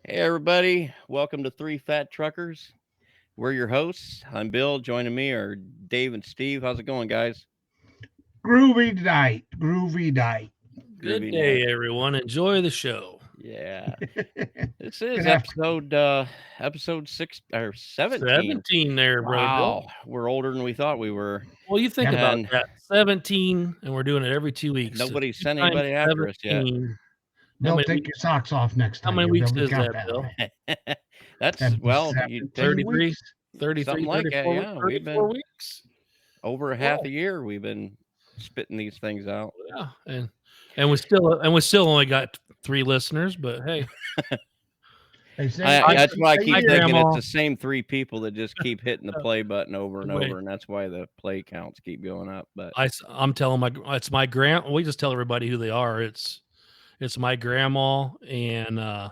Hey, everybody. Welcome to Three Fat Truckers. We're your hosts. I'm Bill. Joining me are Dave and Steve. How's it going, guys? Groovy night. Good Groovy night. day, everyone. Enjoy the show. Yeah. This is Good after. episode 6 or 17. 17 there, Brother Bill. Wow. We're older than we thought we were. Well, you think Yeah. about And that. 17, and we're doing it every 2 weeks. So nobody 2 sent times anybody after us yet. 17. How Bill, many, take weeks, your socks off next how time. many Bill. weeks We is got that, Bill? That's, That'd be well, you 17 take 33? weeks. 33, something like that. 34, Yeah. We've 34 been weeks? over a Wow. half a year. We've been spitting these things out. Yeah. And we still only got 3 listeners, but hey. They say That's why I keep my thinking grandma- it's the same 3 people that just keep hitting the play button over and Wait. over, and that's why the play counts keep going up. But I'm telling it's my grand. We just tell everybody who they are. It's my grandma and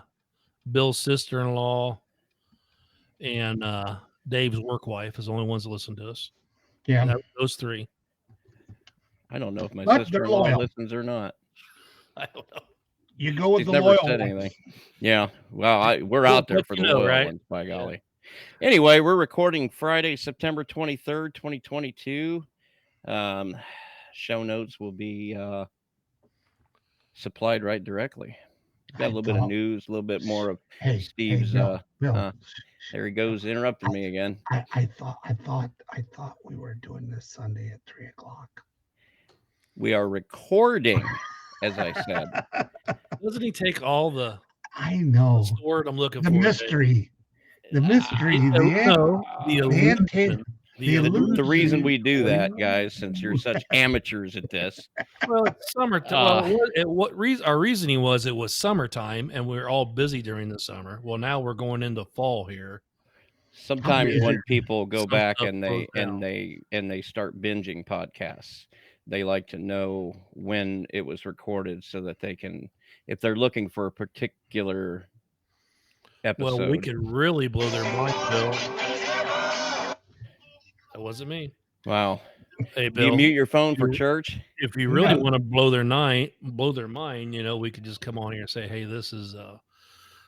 Bill's sister-in-law and Dave's work wife is the only ones that listen to us. yeah. Those 3. I don't know if my But they're sister-in-law loyal. listens or not. I don't know. You go with She's the never loyal said ones. anything. Yeah, well, we're out there But for you the know, loyal right? ones, by Yeah. golly. Anyway, we're recording Friday, September 23rd, 2022. Show notes will be supplied right directly. Got a little bit of news, a little bit more of Hey, Steve's. Bill. There he goes, interrupting me again. I thought we were doing this Sunday at 3:00. We are recording, as I said. Doesn't he take all the I know what's the word I'm looking the for? mystery. The mystery. No, the illusion. the The reason we do illusion. that, guys, since you're such amateurs at this. Well, it's summertime. Our reasoning was it was summertime and we are all busy during the summer. Well, now we're going into fall here. Sometimes when people go Some back stuff and goes down. they start binging podcasts, they like to know when it was recorded so that they can, if they're looking for a particular episode. Well, we could really blow their mind, Bill. That wasn't me. Wow. Hey, Do you Bill. mute your phone for you- church? If you really want to blow their mind, we could just come on here and say, "Hey, this is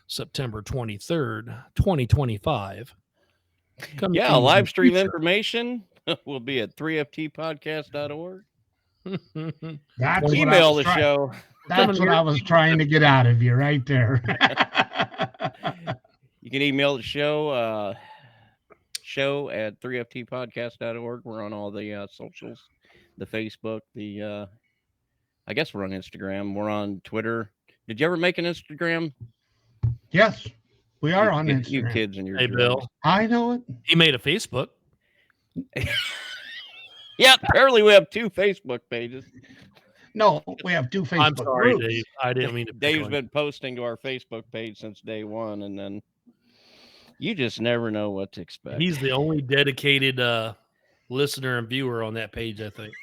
September 23rd, 2025." Yeah, live stream information will be at 3ftpodcast.org. That's Email the show. That's what I was trying to get out of you right there. You can email the show at 3ftpodcast.org. We're on all the socials, the Facebook, I guess we're on Instagram. We're on Twitter. Did you ever make an Instagram? Yes, we are on Instagram. You kids and your Hey, drugs. Bill. I know it. He made a Facebook. Yeah, apparently we have 2 Facebook pages. No, we have 2 Facebook I'm sorry, groups. Dave. I didn't mean to. Dave's been posting to our Facebook page since day one, and then you just never know what to expect. He's the only dedicated listener and viewer on that page, I think.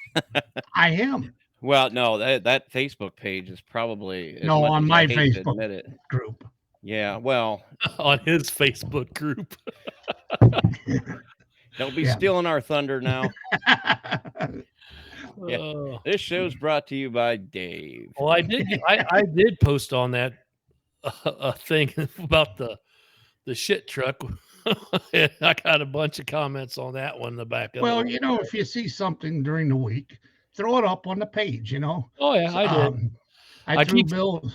I am. Well, no, that Facebook page is probably No, on my to Facebook admit it. group. Yeah, well, On his Facebook group. don't be Yeah. stealing our thunder now. Yeah. Oh. This show's brought to you by Dave. Well, I did post on that a thing about the shit truck. I got a bunch of comments on that one in the back of Well, it. if you see something during the week, throw it up on the page, Oh yeah, I did. I threw Bill.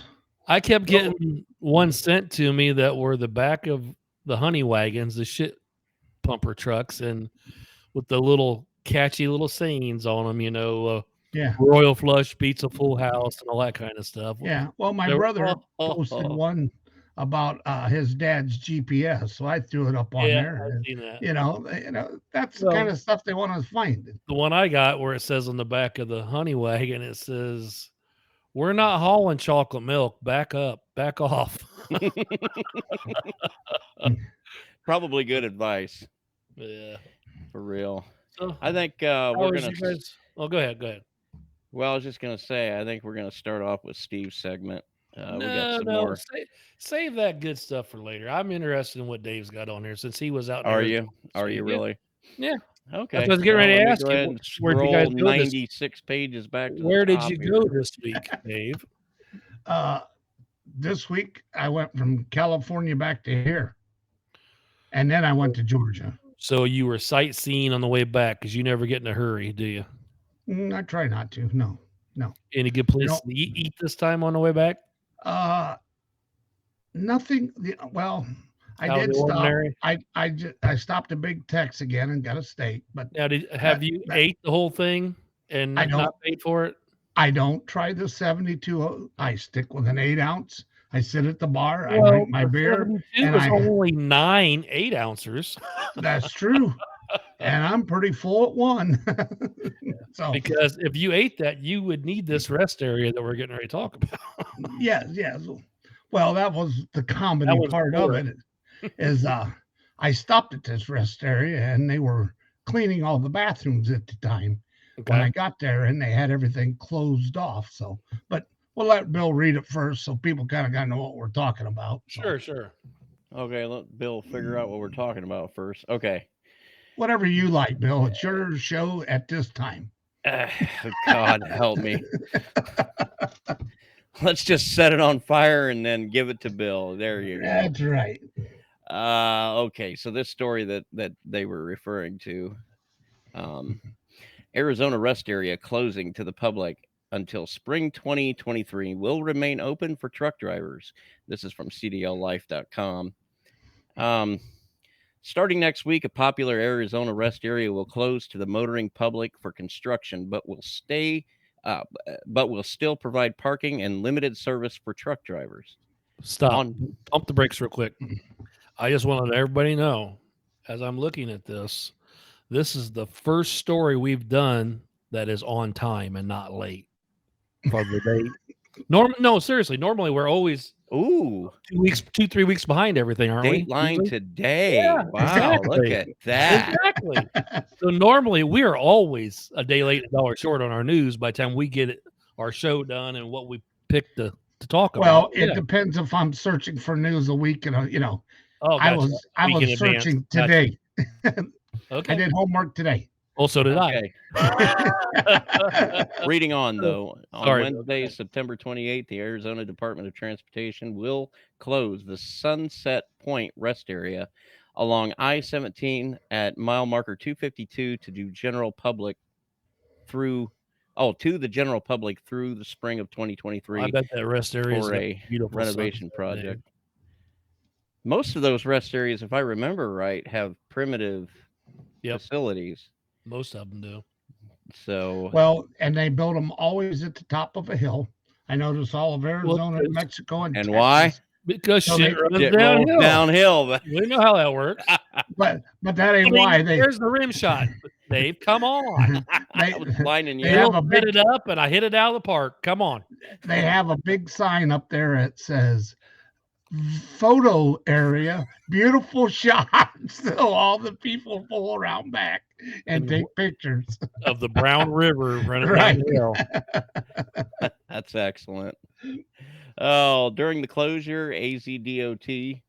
I kept getting one sent to me that were the back of the honey wagons, the shit pumper trucks, and with the little catchy little sayings on them, Yeah. Royal Flush beats a full house and all that kind of stuff. Yeah. Well, my There- brother posted one about his dad's GPS, so I threw it up on Yeah, there. I've seen that. That's the kind of stuff they want to find. The one I got where it says on the back of the honey wagon, it says, "We're not hauling chocolate milk. Back up, back off." Probably good advice, Yeah. for real. So, I think how we're was gonna. you guys? Oh, go ahead. Well, I was just gonna say, I think we're gonna start off with Steve's segment. We got some No. more. Save that good stuff for later. I'm interested in what Dave's got on here since he was out. in Are Arizona you? this Are you weekend. really? Yeah. Okay. That's what I was getting ready to let me ask go you. ahead and Where'd you guys scroll go this- 96 pages back to Where the did top you here. go this week, Dave? this week I went from California back to here, and then I went to Georgia. So you were sightseeing on the way back because you never get in a hurry, do you? I try not to. No. Any good place No. to eat this time on the way back? Nothing. Well, I Out of did the stop. ordinary? I stopped at Big Tex again and got a steak, but Now, have you ate the whole thing and I don't. not paid for it? I don't try the 72. I stick with an 8-ounce. I sit at the bar. I drink my beer. 72 and was I- only 9 8-ounces. That's true. And I'm pretty full at one. So Because if you ate that, you would need this rest area that we're getting ready to talk about. yes. Well, that was the comedy was part of it. Is I stopped at this rest area and they were cleaning all the bathrooms at the time when I got there, and they had everything closed off. So, but we'll let Bill read it first so people kind of got to know what we're talking about. So, Sure. Okay, let Bill figure out what we're talking about first. Okay. whatever you like, Bill. It's your show at this time. God help me. Let's just set it on fire and then give it to Bill. There you go. That's right. Okay, so this story that they were referring to, Arizona rest area closing to the public until spring 2023 will remain open for truck drivers. This is from CDLlife.com. Starting next week, a popular Arizona rest area will close to the motoring public for construction, but will still provide parking and limited service for truck drivers. Stop. Pump the brakes real quick. I just wanted everybody to know, as I'm looking at this is the first story we've done that is on time and not late for the date. No, seriously. Normally, we're always 2-3 weeks behind everything, aren't we? Dateline today. Yeah, Wow, exactly. look at that. Exactly. So normally we are always a day late, $1 short on our news by the time we get our show done and what we picked to talk about. Well, it depends if I'm searching for news a week, and Oh, I gotcha. was searching today. Okay. I did homework today. Well, so did Okay. Reading on, though. On Sorry. Wednesday, September 28th, the Arizona Department of Transportation will close the Sunset Point rest area along I-17 at mile marker 252 to the general public through the spring of 2023 I bet that rest area is for a beautiful renovation sunset, project. dude. Most of those rest areas, if I remember right, have primitive facilities. Most of them do. So Well, and they build them always at the top of a hill. I notice all of Arizona, Mexico, and Texas. why? Because So shit they- runs It rolls downhill. downhill. But We know how that works. But that ain't why they There's the rim shot. Dave, come on. I was blinding you. They have Bill a big- hit it up, and I hit it out of the park. Come on. they have a big sign up there that says photo area, beautiful shots. So all the people pull around back and take pictures. Of the Brown River running Right. downhill. That's excellent. Oh, during the closure, AZDOT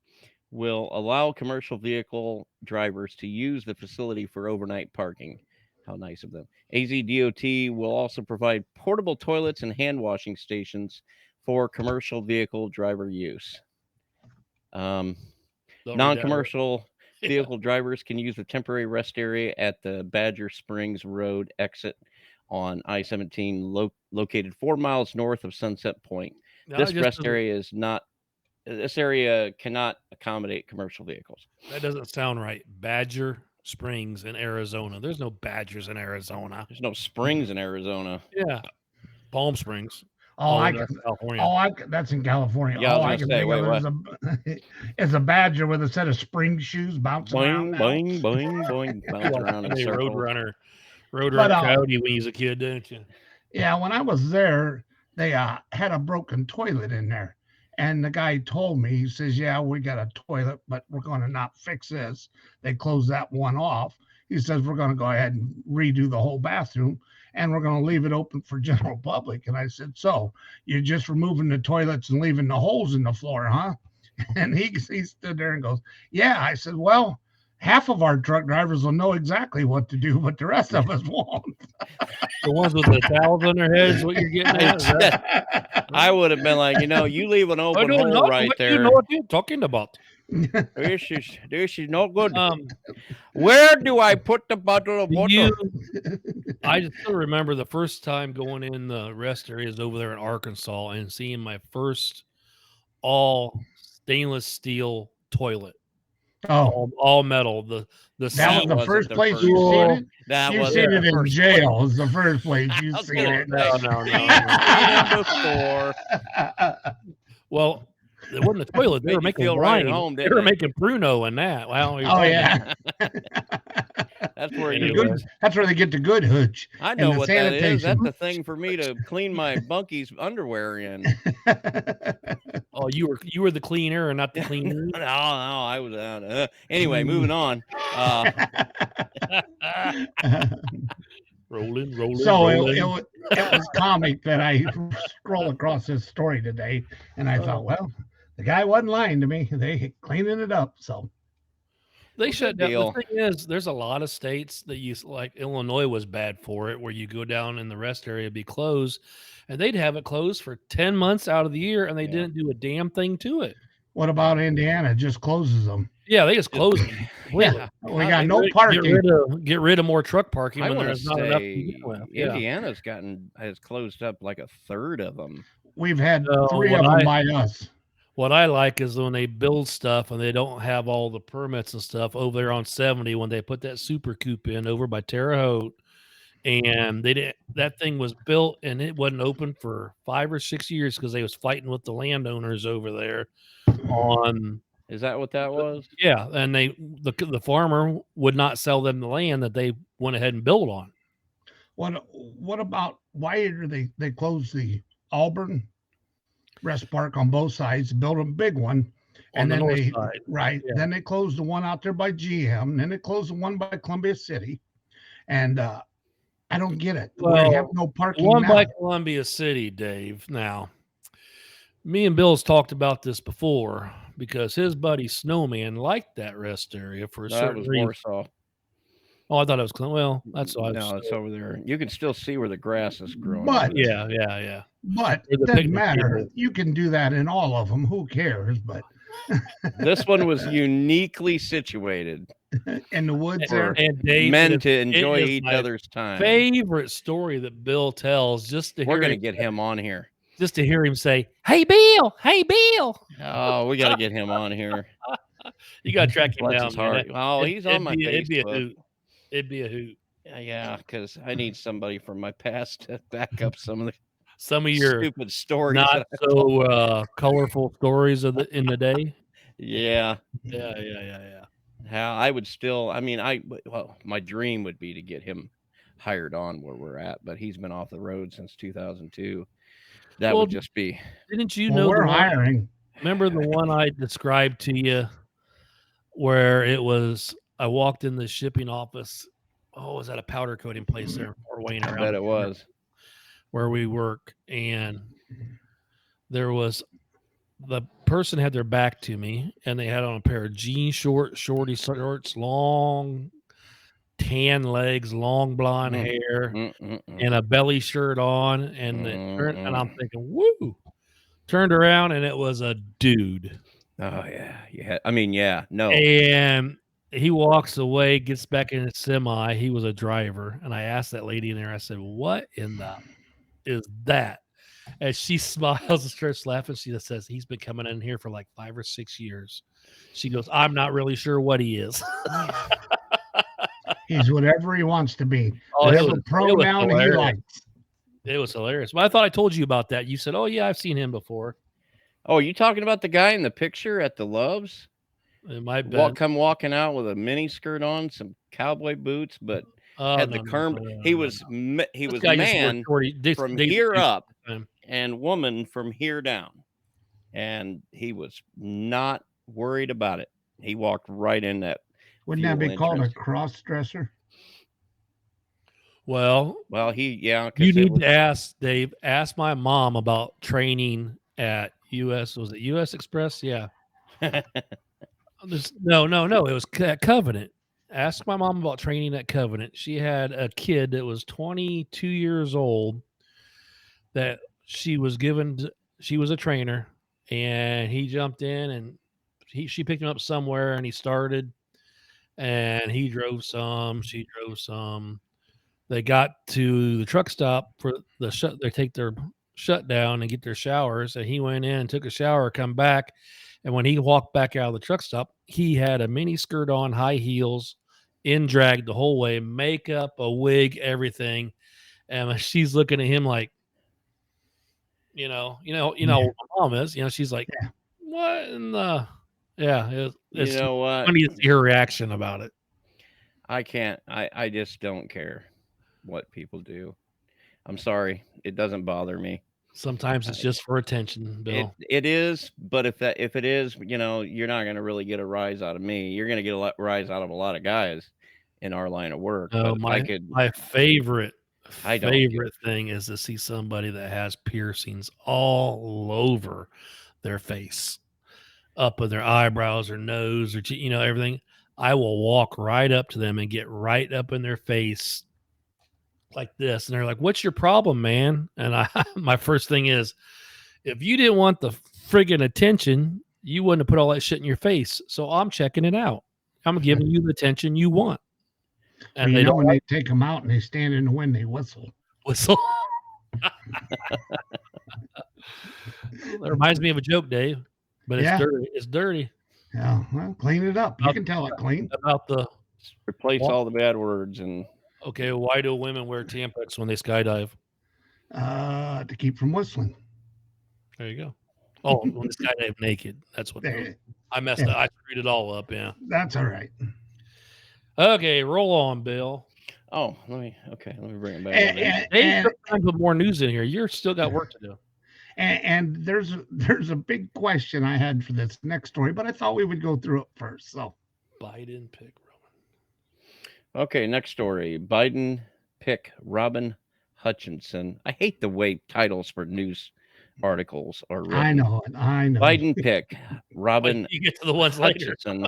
will allow commercial vehicle drivers to use the facility for overnight parking. How nice of them. AZDOT will also provide portable toilets and hand washing stations for commercial vehicle driver use. Don't read that Non-commercial Yeah. vehicle drivers can use the temporary rest area at the Badger Springs Road exit on I-17 located 4 miles north of Sunset Point. No, This it just rest doesn't- area is not. This area cannot accommodate commercial vehicles. That doesn't sound right. Badger Springs in Arizona. There's no badgers in Arizona. There's no springs in Arizona. Yeah. Palm Springs. That's California. that's in California. Yeah, I was all I gonna can say, think wait, of is a badger with a set of spring shoes bouncing around. Boing, now. boing, boing, boing, bounce around in Hey, circles. Roadrunner But, Coyote when he was a kid, didn't you? Yeah, when I was there, they had a broken toilet in there. And the guy told me, he says, yeah, we got a toilet, but we're going to not fix this. They closed that one off. He says, we're going to go ahead and redo the whole bathroom, and we're going to leave it open for general public. And I said, so you're just removing the toilets and leaving the holes in the floor, huh? And he stood there and goes, yeah. I said, well, half of our truck drivers will know exactly what to do, but the rest of us won't. The ones with the towels on their heads, what you're getting at? Is that- I would have been like, you leave an I open don't hole know right what you there. know what you're talking about. This is not good. Um, Where do I put the bottle of do water? you, I still remember the first time going in the rest areas over there in Arkansas and seeing my first all stainless steel toilet, Oh, all metal. The that That was the wasn't first the place first you've seen one. it. That You've was seen the it in first jail. Is the first place I you've was seen gonna it. no, You've seen him before. Well, it wasn't a toilet. They Made were you making feel right wine. at home, They didn't were it? making Pruno and that. Wow. Oh yeah, That's where The you. Anyway. good, that's where they get the good hooch. I and know the what that is. That's sanitation. the thing for me to clean my bunkies underwear in. Oh, you were the cleaner and not the cleaner. No, I was out. Anyway, moving on. rolling. So rolling. it was comic that I scroll across this story today, and I thought, well, the guy wasn't lying to me. They cleaning it up. So They shut good down. deal. The thing is, there's a lot of states that use, like Illinois was bad for it, where you go down in the rest area be closed, and they'd have it closed for 10 months out of the year, and they Yeah. didn't do a damn thing to it. what about Indiana? Just closes them. Yeah, they just closed them. completely. Yeah. We How got they no Get parking. rid of more truck parking I when want to there's not enough to say begin with. Yeah. Indiana's has closed up like a third of them. We've had So 3 what of them I- by us. What I like is when they build stuff and they don't have all the permits and stuff over there on 70 when they put that super coop in over by Terre Haute, and they didn't. That thing was built and it wasn't open for 5 or 6 years because they was fighting with the landowners over there on. Is that what that was? Yeah, and the farmer would not sell them the land that they went ahead and built on. What about why do they close the Auburn Rest Park on both sides, build a big one, On and the then north they side. right, Yeah. then they closed the one out there by GM, and then they closed the one by Columbia City, and I don't get it. We have Well, no parking One now. by Columbia City, Dave. Now, me and Bill's talked about this before because his buddy Snowman liked that rest area for a That certain was reason. Warsaw. Oh, I thought it was well. That's all. No, it's over there. You can still see where the grass is growing. But- over there. Yeah. But Or the it doesn't picnic matter. table. You can do that in all of them. Who cares? But This one was uniquely situated in the woods there, And Dave, men it to enjoy is each my other's time. favorite story that Bill tells, just to We're hear gonna him, get him on here. just to hear him say, "Hey, Bill! Hey, Bill!" Oh, we got to get him on here. You got to track him Bless down. his man. heart. Oh, he's on my It'd be a Facebook. hoot. It'd be a hoot. Yeah, because I need somebody from my past to back up some of Some the of your stupid stories. not that I told. so colorful stories of in the day. Yeah, Yeah. how I would still. I mean, well, my dream would be to get him hired on where we're at, but he's been off the road since 2002. That Well, would just be. Didn't you well, know? we're the one- hiring. Remember the one I described to you, where it was? I walked in the shipping office. Oh, was that a powder coating place there in Fort Wayne? I around bet the it corner was. where we work, and there was the person had their back to me, and they had on a pair of shorty shorts, long tan legs, long blonde Mm. hair, Mm-mm-mm. and a belly shirt on, and and I'm Mm-mm. thinking, woo! Turned around, and it was a dude, Oh yeah. I mean, yeah. No. and he walks away, gets back in his semi. He was a driver, and I asked that lady in there. I said, "What in the is that?" And she smiles and starts laughing. She just says, "He's been coming in here for like 5 or 6 years." She goes, "I'm not really sure what he is." He's whatever he wants to be. Oh, it Whatever was pronoun he hilarious. likes. It was hilarious. But I thought I told you about that. You said, "Oh yeah, I've seen him before." Oh, you talking about the guy in the picture at the Loves? It might be. Come walking out with a mini skirt on, some cowboy boots, but had the he was he was man from here up and woman from here down, and he was not worried about it. He walked right in that. Wouldn't that be fuel called a entrance. cross dresser? Well, Well, you 'cause it need was- to ask Dave. Ask my mom about training at US. Was it US Express? Yeah. No. It was Covenant. Ask my mom about training at Covenant. She had a kid that was 22 years old that she was she was a trainer, and he jumped in and she picked him up somewhere, and he started, and he drove some, she drove some. They got to the truck stop for they take their shutdown and get their showers, and he went in and took a shower, come back, and when he walked back out of the truck stop, he had a mini skirt on, high heels, in drag the whole way, makeup, a wig, everything. And she's looking at him like, what my mom is. She's like, Yeah. what in the it's You know what? funny to see her reaction about it. I can't. I just don't care what people do. I'm sorry. It doesn't bother me. Sometimes it's just for attention, Bill. It is, but if it is, you're not going to really get a rise out of me. You're going to get a rise out of a lot of guys in our line of work. No, but my favorite I don't get favorite thing is to see somebody that has piercings all over their face, up of their eyebrows or nose or everything. I will walk right up to them and get right up in their face like this, and they're like, "What's your problem, man?" And my first thing is, if you didn't want the friggin' attention, you wouldn't have put all that shit in your face. So I'm checking it out. I'm giving you the attention you want. And they don't when they take them out and they stand in the wind, they whistle. That reminds me of a joke, Dave, but it's dirty. It's dirty. Yeah, well, clean it up. You can tell it clean. About the replace all the bad words and. Okay, why do women wear Tampax when they skydive? To keep from whistling. There you go. Oh, when they skydive naked. That's what I messed up. I screwed it all up. Yeah. That's all right. Okay, roll on, Bill. Oh, let me bring it back. Hey, time to put more news in here. You're still got work to do. And there's a big question I had for this next story, but I thought we would go through it first. So Biden pick Robin. Okay, next story. Biden pick Robin Hutchinson. I hate the way titles for news articles are written. I know. Biden pick Robin you get to the ones Hutchinson.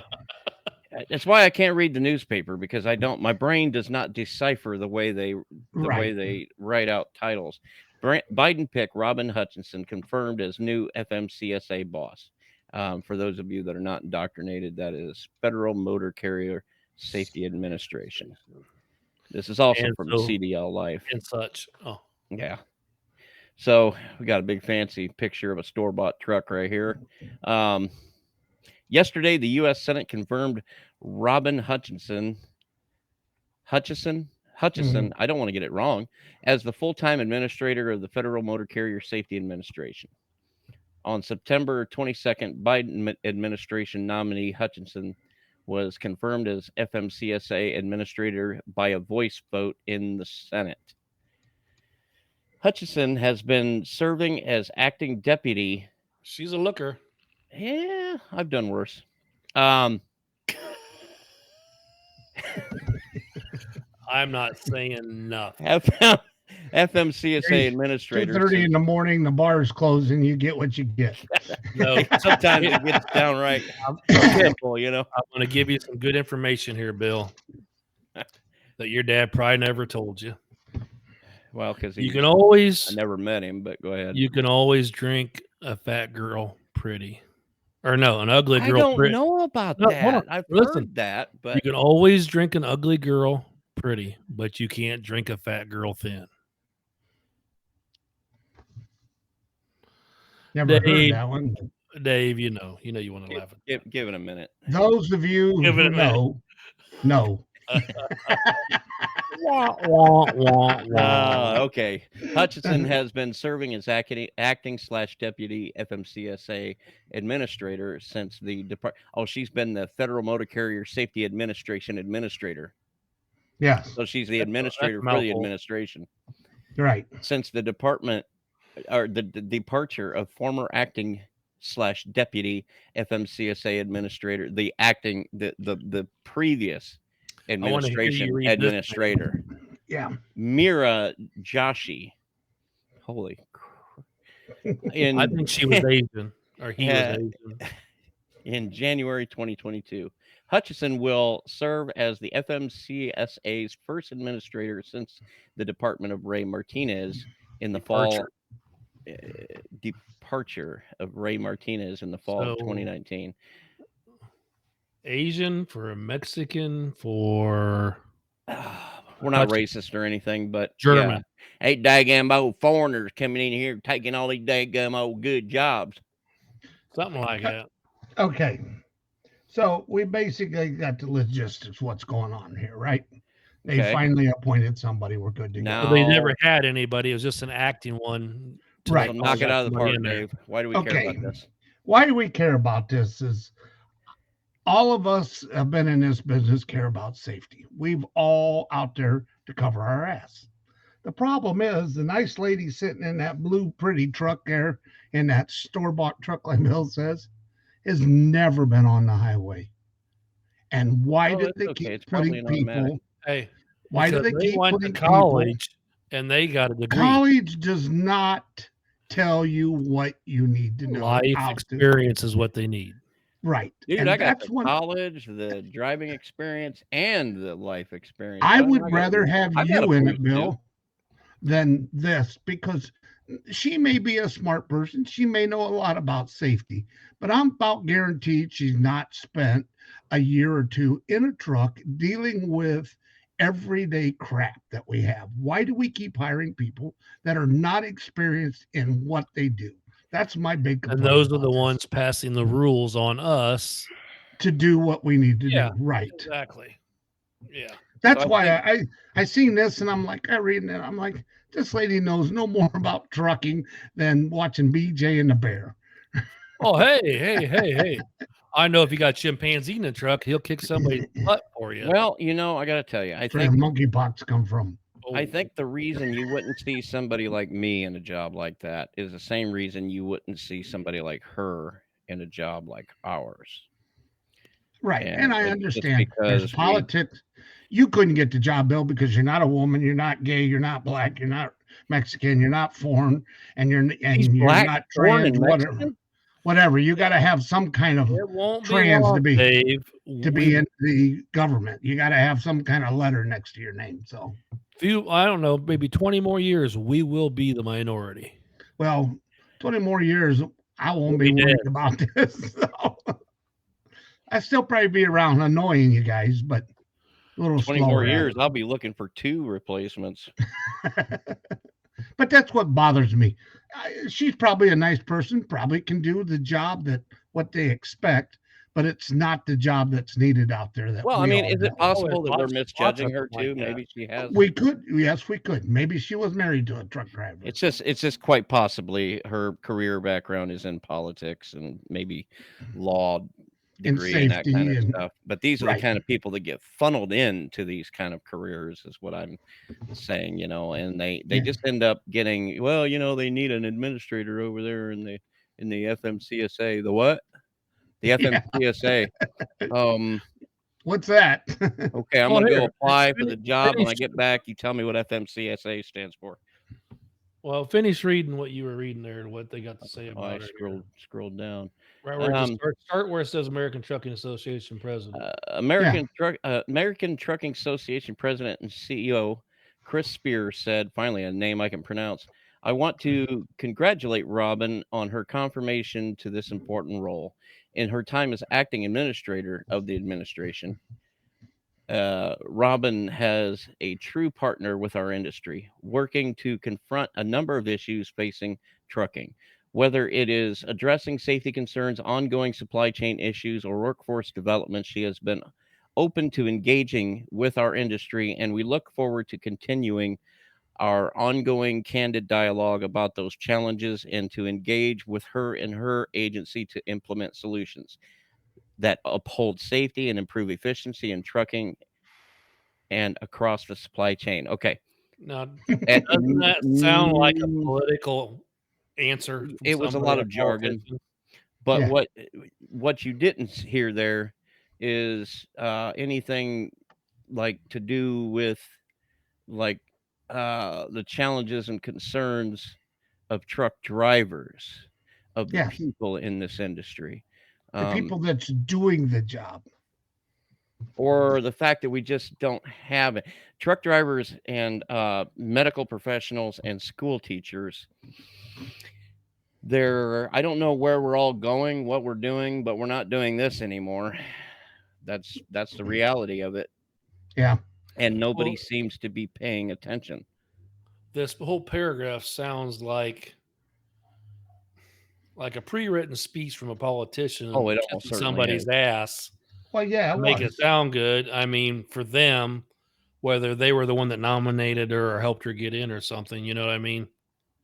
That's why I can't read the newspaper, because my brain does not decipher the way they write out titles. Biden pick Robin Hutchinson confirmed as new FMCSA boss. For those of you that are not indoctrinated, that is Federal Motor Carrier Safety Administration. This is also from CDL Life and such. Oh, yeah. So we got a big fancy picture of a store-bought truck right here. Yesterday, the U.S. Senate confirmed Robin Hutchinson. Mm-hmm. I don't want to get it wrong, as the full-time administrator of the Federal Motor Carrier Safety Administration. On September 22nd, Biden administration nominee Hutchinson was confirmed as FMCSA administrator by a voice vote in the Senate. Hutchinson has been serving as acting deputy. She's a looker. Yeah, I've done worse. I'm not saying nothing. FMCSA administrator. 2:30 in the morning, the bar is closed, and you get what you get. No, sometimes it gets downright simple, I'm going to give you some good information here, Bill, that your dad probably never told you. Well, because you can always. I never met him, but go ahead. You can always drink a fat girl pretty. Or no, an ugly girl. I don't know about that. I've heard that, but you can always drink an ugly girl pretty, but you can't drink a fat girl thin. Never heard that one. Dave, you want to laugh at that. Give it a minute. Those of you who know. Okay. Hutchinson has been serving as acting/deputy FMCSA administrator since the department. Oh, she's been the Federal Motor Carrier Safety Administration administrator. Yeah. So she's the administrator for the administration. Right. Since the department or the departure of former acting/deputy FMCSA administrator, the previous administrator. Yeah. Mira Joshi. Holy crap. I think she was Asian, or he was Asian. in January 2022. Hutchison will serve as the FMCSA's first administrator since the department of Ray Martinez in the fall. Departure of Ray Martinez in the fall of So- 2019. Asian for Mexican for We're not Hutch- racist or anything, but German. Yeah. Hey, daggum old foreigners coming in here taking all these daggum old good jobs. Something like that. Okay. So we basically got the logistics, what's going on here, right? They Okay. finally appointed somebody. We're good to go. Now- Well, they never had anybody. It was just an acting one. till Right. they So knock it got out of the somebody park, in there. Dave. Why do we care Okay. about this? Why do we care about this? Is all of us have been in this business care about safety. We've all out there to cover our ass. The problem is the nice lady sitting in that blue pretty truck there in that store-bought truck, like Bill says, has never been on the highway. And why Oh, did it's they okay. keep It's probably putting an automatic. people? Hey, Why do because they keep went to putting people? college and they got a degree. College does not tell you what you need to know. Life how to- experience is what they need. Right. Dude, and I got that's the when college, the driving experience, and the life experience. I Why don't would got- rather have I got you a in point it, to do. Bill, than this because she may be a smart person. She may know a lot about safety, but I'm about guaranteed she's not spent a year or two in a truck dealing with everyday crap that we have. Why do we keep hiring people that are not experienced in what they do? That's my big complaint. And those are about the this. ones passing the rules on us. to do what we need to Yeah. do. Right. Exactly. Yeah. That's So I why I seen this and I'm like, I read it and I'm like, this lady knows no more about trucking than watching BJ and the Bear. Oh, hey. I know if you got chimpanzee in the truck, he'll kick somebody's butt for you. Well, I got to tell you, I That's where think monkeypox come from. I think the reason you wouldn't see somebody like me in a job like that is the same reason you wouldn't see somebody like her in a job like ours. Right. Yeah, And I it's just understand because there's we- politics. You couldn't get the job, Bill, because you're not a woman, you're not gay, you're not black, you're not Mexican, you're not foreign, and you're He's you're black, not foreign, trans, and whatever. Mexican? Whatever. You got to have some kind of it won't trans be to be- Dave. to be in the government. You got to have some kind of letter next to your name. So, I don't know, maybe 20 more years, we will be the minority. well, 20 more years, I won't We'll be be worried dead. about this. So. I still probably be around annoying you guys, but a little 20 slower. more at years, I'll be looking for 2 replacements. it. But that's what bothers me. She's probably a nice person, probably can do the job that what they expect, but it's not the job that's needed out there. That Well, I we mean, all is do. it possible that we're lots misjudging of her them like too? that. Maybe she has. We could, yes, we could. Maybe she was married to a truck driver. It's just quite possibly her career background is in politics and maybe law And degree and that kind safety of and- stuff. But these are Right. the kind of people that get funneled into these kind of careers, is what I'm saying. And they Yeah. just end up getting, well, they need an administrator over there in the FMCSA. The what? The Yeah. FMCSA. What's that? Okay, I'm Oh, gonna go here, apply for the job. When I finish- get back, you tell me what FMCSA stands for. Well, finish reading what you were reading there and what they got to say Oh, about I it. scrolled down. Right where it just start where it says American Trucking Association President. American Trucking Association President and CEO Chris Spears said, finally a name I can pronounce, "I want to congratulate Robin on her confirmation to this important role. In her time as acting administrator of the administration, Robin has a true partner with our industry, working to confront a number of issues facing trucking. Whether it is addressing safety concerns, ongoing supply chain issues, or workforce development, she has been open to engaging with our industry, and we look forward to continuing our ongoing candid dialogue about those challenges and to engage with her and her agency to implement solutions that uphold safety and improve efficiency in trucking and across the supply chain." Okay. Now, And- doesn't that sound like a political answer? from It was a somebody, lot of jargon. politician? But Yeah. what you didn't hear there is anything like to do with like the challenges and concerns of truck drivers, of the Yes. people in this industry. The Um, people that's doing the job. or the fact that we just don't have it. Truck drivers and medical professionals and school teachers, I don't know where we're all going, what we're doing, but we're not doing this anymore. That's the reality of it. Yeah. And nobody Well- seems to be paying attention. This whole paragraph sounds like a pre-written speech from a politician Oh, it almost kissing certainly somebody's is. ass Well, yeah, to it make it was. sound good. I mean, for them, whether they were the one that nominated her or helped her get in or something, you know what I mean?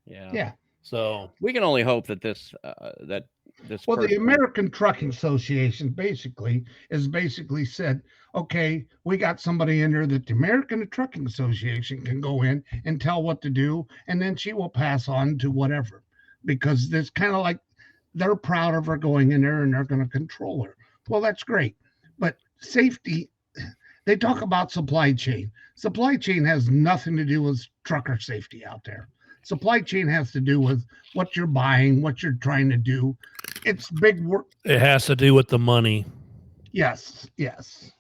Yeah. Yeah. So We can only hope that this Well, the person- American Trucking Association basically said, okay, we got somebody in there that the American Trucking Association can go in and tell what to do, and then she will pass on to whatever. Because it's kind of like they're proud of her going in there and they're going to control her. Well, that's great. But safety, they talk about supply chain. Supply chain has nothing to do with trucker safety out there. Supply chain has to do with what you're buying, what you're trying to do. It's big work. it has to do with the money. Yes, yes.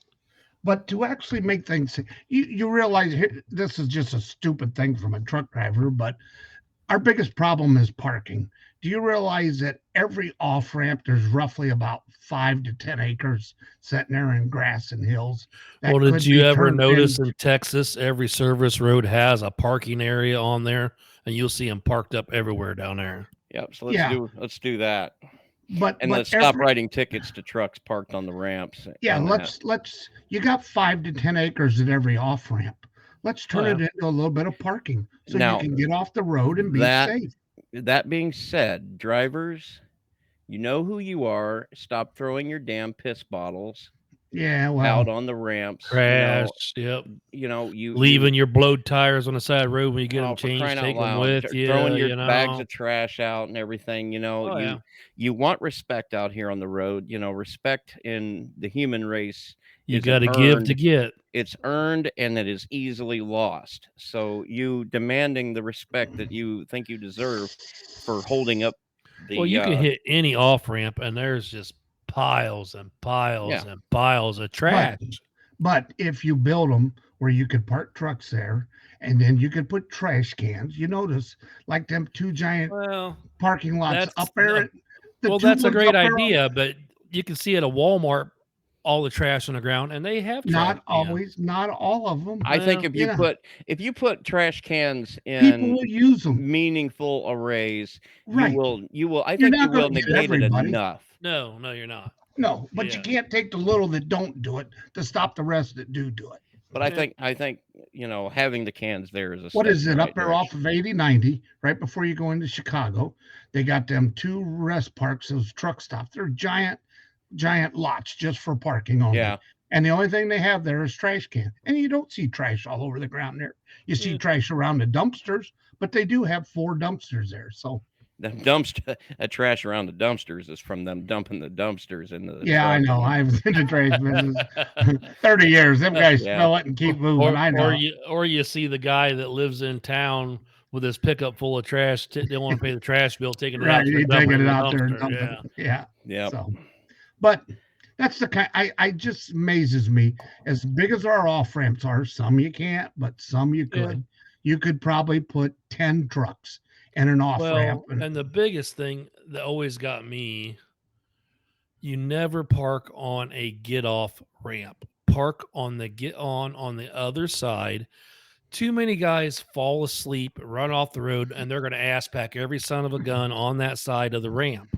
But to actually make things, you realize this is just a stupid thing from a truck driver, but our biggest problem is parking. Do you realize that every off ramp, there's roughly about 5 to 10 acres sitting there in grass and hills? that Well, did could you be ever turned notice in- in Texas, every service road has a parking area on there, and you'll see them parked up everywhere down there. Yep. So Yeah. let's do that. But And but let's stop every- writing tickets to trucks parked on the ramps. Yeah, and that. let's. You got 5 to 10 acres at every off ramp. Let's turn Oh, it into a little bit of parking so Now, you can get off the road and be that- safe. That being said, drivers, you know who you are. Stop throwing your damn piss bottles Yeah, well, out on the ramps. Crash. Yep. You Leaving your blowed tires on the side of the road when you get them for crying changed, out take them loud, with you. throwing your you know? bags of trash out and everything. Oh, yeah. You want respect out here on the road. Respect in the human race. You is got to give to earned- get. It's earned and it is easily lost. So you demanding the respect that you think you deserve for holding up the Well, you can hit any off ramp, and there's just piles and piles Yeah. and piles of trash. but if you build them where you could park trucks there and then you could put trash cans, you notice like them 2 giant Well, parking lots that's- up there. the well, 2 that's a ones great up there, idea, but you can see at a Walmart all the trash on the ground, and they have trash Not cans. always, not all of them. I think Well, if you put trash cans People in will use them. meaningful arrays, Right. I You're think you not will gonna get negate it everybody. enough. No, you're not. No, but Yeah. you can't take the little that don't do it to stop the rest that do it. But I think having the cans there is a What step is in it the up right there off direction. of 8090, right before you go into Chicago? They got them 2 rest parks, those truck stops. They're giant lots just for parking only. Yeah. And the only thing they have there is trash can. And you don't see trash all over the ground there. You see Yeah. trash around the dumpsters, but they do have 4 dumpsters there. So The dumpster, trash around the dumpsters is from them dumping the dumpsters into the yeah, I truck. know. I was in the trash business 30 years. Them guys Yeah. smell it and keep moving. I know. Or you see the guy that lives in town with his pickup full of trash. They want to pay the trash bill, taking it Right, out. there you and dumping taking in it the out there and dumpster. dumping. Yeah. Yep. So, but that's the kind. I just amazes me. As big as our off ramps are, some you can't, but some you Yeah. could. You could probably put 10 trucks in an off ramp. Well, and the biggest thing that always got me, you never park on a get off ramp. Park on the get on the other side. Too many guys fall asleep, run off the road, and they're going to ass pack every son of a gun on that side of the ramp.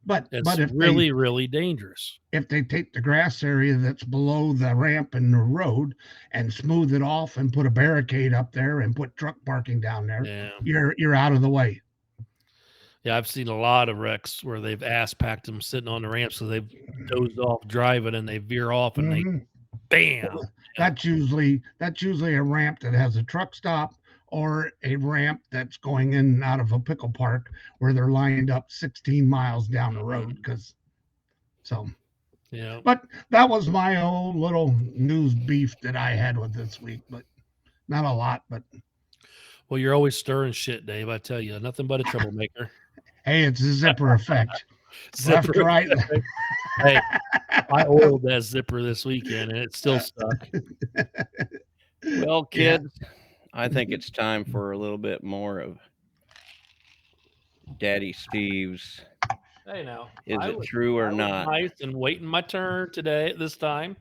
but It's if really, really dangerous. if they take the grass area that's below the ramp and the road and smooth it off and put a barricade up there and put truck parking down there, Yeah. you're out of the way. Yeah, I've seen a lot of wrecks where they've ass packed them sitting on the ramp, so they've dozed off driving and they veer off and Mhm. they bam. That's usually a ramp that has a truck stop or a ramp that's going in and out of a pickle park where they're lined up 16 miles down the road. Yeah. But that was my own little news beef that I had with this week, but not a lot. But Well, you're always stirring shit, Dave. I tell you, nothing but a troublemaker. hey, it's a zipper effect. Left, Zipper. right. Hey, I oiled that zipper this weekend and it's still stuck. Well, Yeah. kids, I think it's time for a little bit more of Daddy Steve's. Hey, now. Is I it was- true or I was not? nice and waiting my turn this time.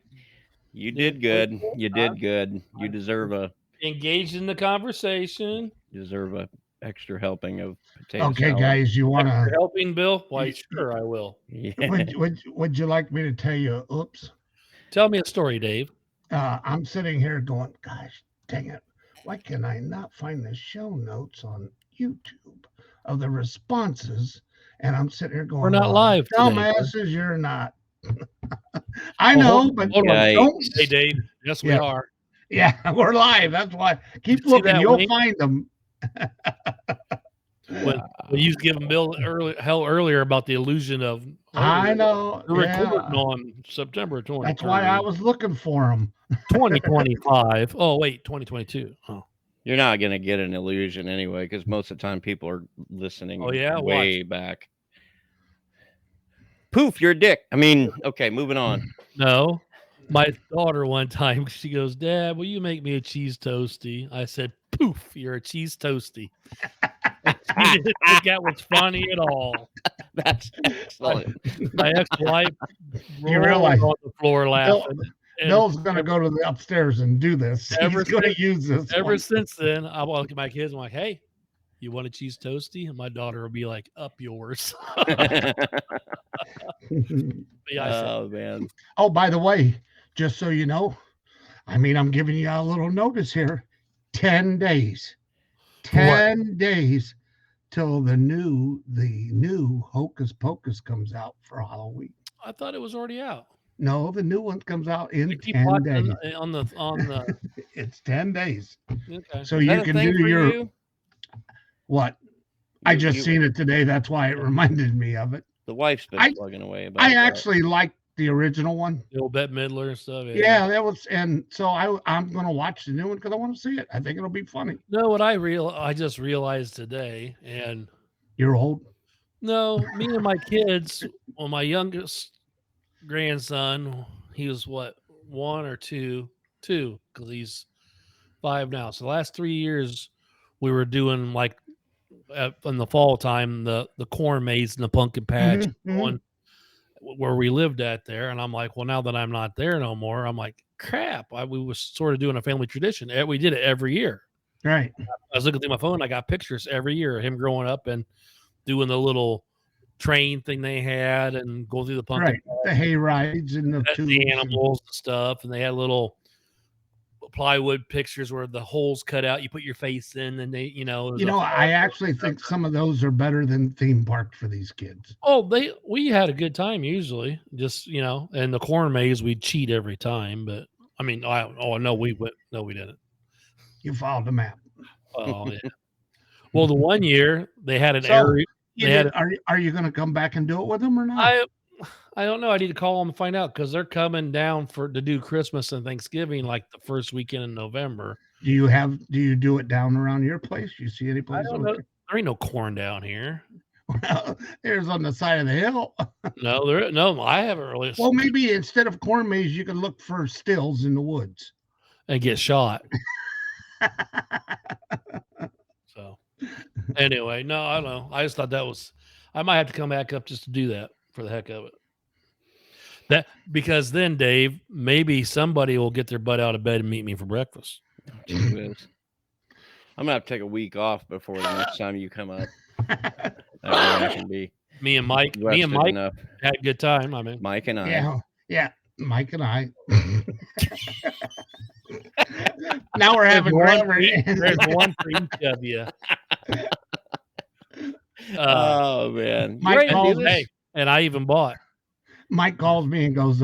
You Yeah, did good. You did I'm- good. You deserve a Engaged in the conversation. extra helping of potato Okay, salad. guys, you want You're to? helping, Bill? Why, sure, I will. Yeah. Would you like me to tell you? Oops. Tell me a story, Dave. I'm sitting here going, gosh, dang it! Why can I not find the show notes on YouTube of the responses? And I'm sitting here going, We're not live today, bud. dumbasses, you're not. I Oh, know, hold- but hold on. Yikes. don't. Hey, Dave. Yes, we Yeah. are. Yeah, we're live. That's why. Keep See looking. that You'll wink? find them. When you was giving Bill earlier about the illusion of I know. we're Yeah. recording on September 20. That's why I was looking for them. 2025. Oh, wait, 2022. Oh, You're not gonna get an illusion anyway, because most of the time people are listening Oh, yeah? way back. Poof, you're a dick. I mean, okay, moving on. no. My daughter one time, she goes, Dad, will you make me a cheese toasty? I said, poof, you're a cheese toasty. She didn't think that was funny at all. That's excellent. My ex-wife You rolled realize- on the floor laughing. And Bill's going to go to the upstairs and do this. Ever He's going to since- use this. ever one. since then, I look at my kids. I'm like, hey, you want a cheese toasty? And my daughter will be like, up yours. Yeah, I said, Oh man. Oh, by the way, just so you know, I mean, I'm giving you a little notice here. 10 days. For what? 10 days till the new Hocus Pocus comes out for Halloween. I thought it was already out. No, the new one comes out I in keep 10 watching days. on the. It's 10 days. Okay. So Is you that a can thing do for your you? what? I You- just you- seen it today. That's why it reminded me of it. The wife's been I- plugging away about I that. actually liked the original one. The old Bette Midler and stuff. Yeah, that was, and so I'm gonna watch the new one because I want to see it. I think it'll be funny. No, what I just realized today, and You're old. no, me and my kids, well, my youngest grandson, he was what, 1 or 2, because he's 5 now. So the last 3 years, we were doing like in the fall time, the corn maze and the pumpkin patch, Mhm, mhm. going where we lived at there. And I'm like, well, now that I'm not there no more, I'm like, crap. We was sort of doing a family tradition. We did it every year. Right. I was looking through my phone. I got pictures every year of him growing up and doing the little train thing they had and go through the pumpkin Right. The hay rides and the patch, tubes. the and- animals and stuff. And they had little plywood pictures where the holes cut out. You put your face in, and they, it was You a know, I fire actually think some of those are better than theme parks for these kids. Oh, we had a good time usually. Just and the corn maze we'd cheat every time, but I mean, no, we didn't. You followed the map. Oh yeah. Well, the one year they had an So, area. You They had did- are you going to come back and do it with them or not? I don't know. I need to call them and find out because they're coming down to do Christmas and Thanksgiving like the first weekend in November. Do you do it down around your place? You see any place? don't know. There ain't no corn down here. Well, there's on the side of the hill. No, I haven't really. Well, maybe instead of corn maze, you could look for stills in the woods. And get shot. So anyway, no, I don't know. I just thought I might have to come back up just to do that for the heck of it. Because then, Dave, maybe somebody will get their butt out of bed and meet me for breakfast. Gee whiz. I'm gonna have to take a week off before the next time you come up. That way I can be Me and Mike rested enough. had a good time. I mean, Mike and I. Yeah, Mike and I. Now we're having there's one for each of you. Oh man. Mike You ready to do calls- this? Hey, and I even bought. Mike calls me and goes,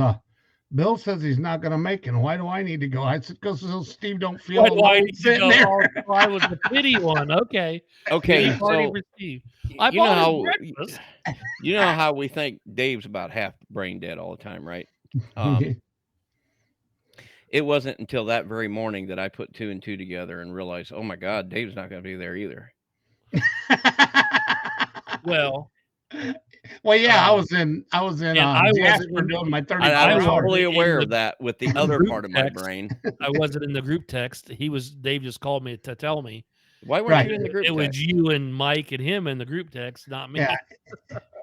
Bill says he's not going to make it. Why do I need to go? I said, because Steve don't feel Why do I alone need to sitting go? there. Oh, I was the pity one. Okay. Okay, Pity party so for Steve. I you know bought how his breakfast. you know how we think Dave's about half brain dead all the time, right? It wasn't until that very morning that I put 2 and 2 together and realized, oh my God, Dave's not going to be there either. Well, Well, yeah, I was in and I wasn't Jasper in- doing my I 34 was wasn't hours. fully in aware the- of that with the in the other group part of my text. brain. I wasn't in the group text. Dave just called me to tell me. Why weren't Right. you in the group It was text? you and Mike and him in the group text, not me. Yeah.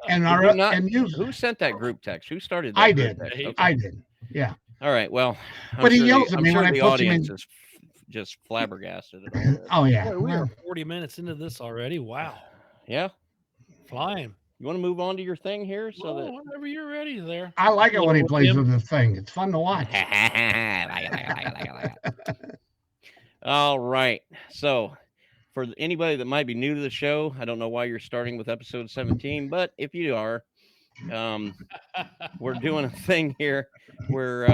And Did our you not- and you, Who sent that group text? Who started that I group did. text? Dave. Okay. I did. Yeah. All right. Well, But he yells at I'm me sure when I the push him audience in. is just flabbergasted at all this. Oh yeah. Boy, we are Well, 40 minutes into this already. Wow. Yeah. Flying. You want to move on to your thing here so Oh, whenever you're ready there. I like it when he Little plays Tim. with the thing. It's fun to watch. that. All right. So, for anybody that might be new to the show, I don't know why you're starting with episode 17, but if you are, we're doing a thing here where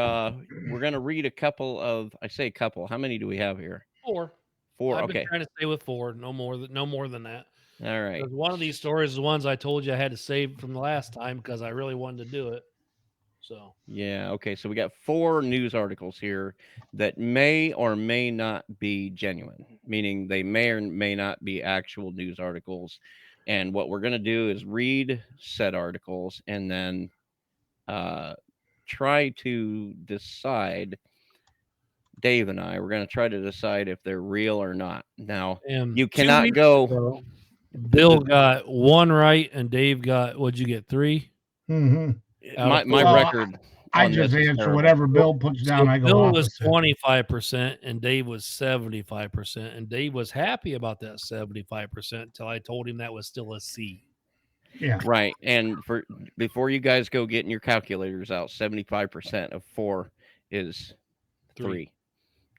we're going to read a couple of, I say couple, how many do we have here? 4. Four. I've Okay. been trying to stay with 4. No more than that. All right. Because one of these stories is the ones I told you I had to save from the last time because I really wanted to do it. So Yeah. Okay. So we got 4 news articles here that may or may not be genuine, meaning they may or may not be actual news articles. And what we're going to do is read said articles and then try to decide. Dave and I, we're going to try to decide if they're real or not. Now, and you 2 cannot weeks go. ago, Bill got 1 right and Dave got, what'd you get, 3? Hmm. Out of My Well, record. I on just this is answer terrible. whatever Bill puts down. So I go Bill was opposite. 25% and Dave was 75%. And Dave was happy about that 75% until I told him that was still a C. Yeah. Right. And before you guys go getting your calculators out, 75% of 4 is 3.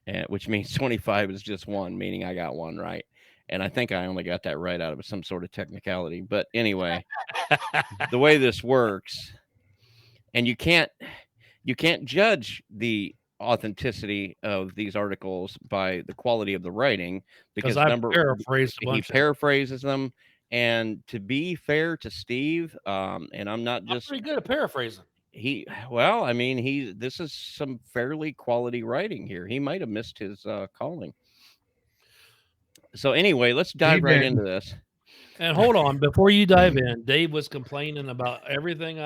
And which means 25 is just 1, meaning I got 1 right. And I think I only got that right out of some sort of technicality. But anyway, the way this works, and you can't judge the authenticity of these articles by the quality of the writing because I paraphrased a he bunch. paraphrases them. And to be fair to Steve, and I'm not I'm just pretty good at paraphrasing. this is some fairly quality writing here. He might have missed his calling. So anyway, let's dive right into this. And hold on, before you dive in, Dave was complaining about everything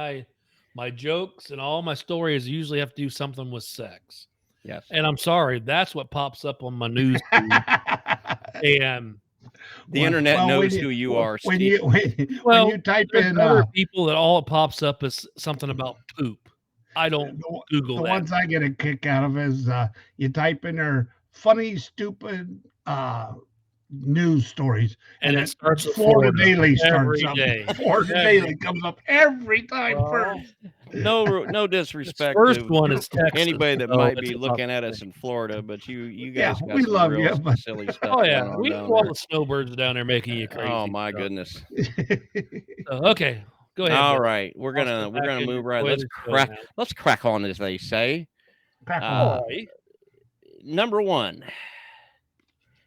my jokes and all my stories usually have to do something with sex. Yes. And I'm sorry, that's what pops up on my news feed. And the internet knows who you are, when Steve. when you type in other people that all it pops up is something about poop. I don't Google the that. ones I get a kick out of is you type in their funny, stupid news stories, And it starts with Florida Florida Daily every starts up. day. Florida Daily comes up every time Well, first. No disrespect first to one is Texas. anybody that so might it's be about looking at the us in Florida, but you Yeah, guys got we some love real you, but- silly stuff. Oh yeah, going on we down know all there. the snowbirds down there making you crazy. Oh my so. goodness. Okay, go ahead. All Bill. right, we're I'll gonna sit back and move right. enjoy Let's the show crack. now. Let's crack on, as they say. Crack Uh, on. Boy, Number 1.